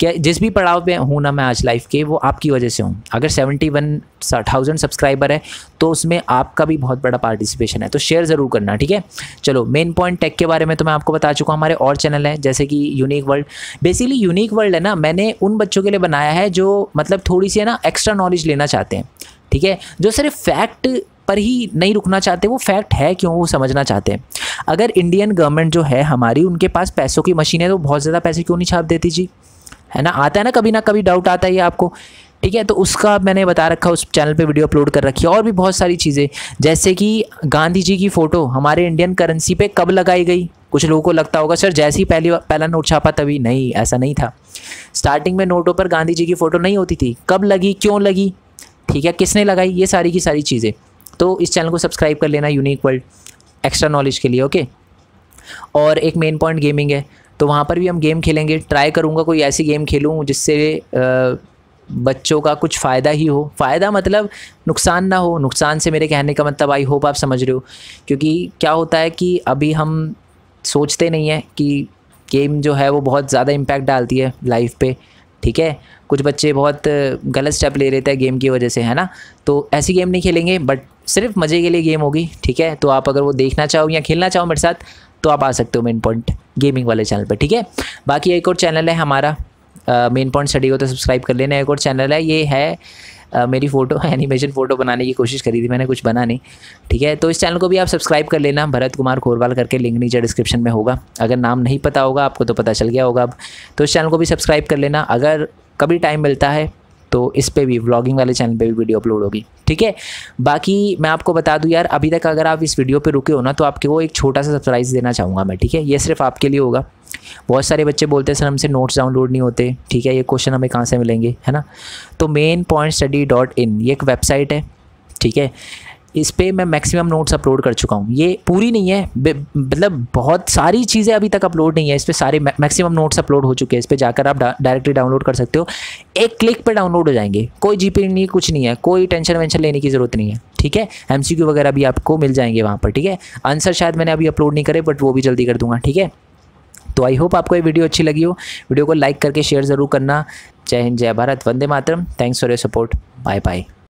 S1: कि जिस भी पड़ाव पे हूँ ना मैं आज लाइफ के, वो आपकी वजह से हूँ। अगर 71,000 सब्सक्राइबर है तो उसमें आपका भी बहुत बड़ा पार्टिसिपेशन है, तो शेयर ज़रूर करना, ठीक है। चलो मेन पॉइंट टेक के बारे में तो मैं आपको बता चुका हूँ। हमारे और चैनल हैं जैसे कि unique world. Basically unique world है ना, मैंने उन बच्चों के लिए बनाया है जो मतलब थोड़ी सी है ना एक्स्ट्रा नॉलेज लेना चाहते हैं, ठीक है, जो सिर्फ फैक्ट पर ही नहीं रुकना चाहते, वो फैक्ट है क्यों वो समझना चाहते हैं। अगर इंडियन गवर्नमेंट जो है हमारी, उनके पास पैसों की मशीन है तो बहुत ज़्यादा पैसे क्यों नहीं छाप देती जी, है ना। आता है ना कभी डाउट आता है ये आपको, ठीक है। तो उसका मैंने बता रखा, उस चैनल पे वीडियो अपलोड कर रखी है। और भी बहुत सारी चीज़ें, जैसे कि गांधी जी की फ़ोटो हमारे इंडियन करेंसी पे कब लगाई गई। कुछ लोगों को लगता होगा सर जैसे ही पहला नोट छापा तभी, नहीं ऐसा नहीं था। स्टार्टिंग में नोटों पर गांधी जी की फ़ोटो नहीं होती थी। कब लगी, क्यों लगी, ठीक है, किसने लगाई, ये सारी की सारी चीज़ें। तो इस चैनल को सब्सक्राइब कर लेना यूनिक वर्ल्ड, एक्स्ट्रा नॉलेज के लिए, ओके। और एक मेन पॉइंट गेमिंग है, तो वहाँ पर भी हम गेम खेलेंगे। ट्राई करूँगा कोई ऐसी गेम खेलूँ जिससे बच्चों का कुछ फ़ायदा ही हो। फ़ायदा मतलब नुकसान ना हो। नुकसान से मेरे कहने का मतलब आई होप आप समझ रहे हो, क्योंकि क्या होता है कि अभी हम सोचते नहीं हैं कि गेम जो है वो बहुत ज़्यादा इम्पैक्ट डालती है लाइफ पे, ठीक है। कुछ बच्चे बहुत गलत स्टेप ले लेते हैं गेम की वजह से, है ना। तो ऐसी गेम नहीं खेलेंगे, बट सिर्फ मज़े के लिए गेम होगी, ठीक है। तो आप अगर वो देखना चाहो या खेलना चाहो मेरे साथ तो आप आ सकते हो मेन पॉइंट गेमिंग वाले चैनल पर, ठीक है। बाकी एक और चैनल है हमारा मेन पॉइंट स्टडी को तो सब्सक्राइब कर लेना। एक और चैनल है, ये है मेरी फ़ोटो एनिमेशन फ़ोटो बनाने की कोशिश करी थी मैंने, कुछ बना नहीं, ठीक है। तो इस चैनल को भी आप सब्सक्राइब कर लेना, भरत कुमार खोरवाल करके, लिंक नीचे डिस्क्रिप्शन में होगा। अगर नाम नहीं पता होगा आपको तो पता चल गया होगा अब। तो इस चैनल को भी सब्सक्राइब कर लेना। अगर कभी टाइम मिलता है तो इस पे भी, व्लॉगिंग वाले चैनल पे भी वीडियो अपलोड होगी, ठीक है। बाकी मैं आपको बता दूं यार, अभी तक अगर आप इस वीडियो पे रुके हो ना, तो आपके को एक छोटा सा सरप्राइज़ देना चाहूँगा मैं, ठीक है। ये सिर्फ आपके लिए होगा। बहुत सारे बच्चे बोलते हैं सर हमसे नोट्स डाउनलोड नहीं होते, ठीक है, ये क्वेश्चन हमें कहाँ से मिलेंगे, है ना। तो mainpointstudy.in ये एक वेबसाइट है, ठीक है। इस पे मैं मैक्सिमम नोट्स अपलोड कर चुका हूँ। ये पूरी नहीं है, मतलब बहुत सारी चीज़ें अभी तक अपलोड नहीं है इस पे, सारे मैक्सिमम नोट्स अपलोड हो चुके हैं। इस पे जाकर आप डायरेक्टली डाउनलोड कर सकते हो, एक क्लिक पे डाउनलोड हो जाएंगे। कोई जीपी नहीं, कुछ नहीं है, कोई टेंशन वेंशन लेने की ज़रूरत नहीं है, ठीक है। MCQ वगैरह भी आपको मिल जाएंगे वहाँ पर, ठीक है। आंसर शायद मैंने अभी अपलोड नहीं करे, बट वो भी जल्दी कर दूँगा, ठीक है। तो आई होप आपको ये वीडियो अच्छी लगी हो। वीडियो को लाइक करके शेयर ज़रूर करना। जय हिंद, जय भारत, वंदे मातरम। Thanks for your support. Bye bye.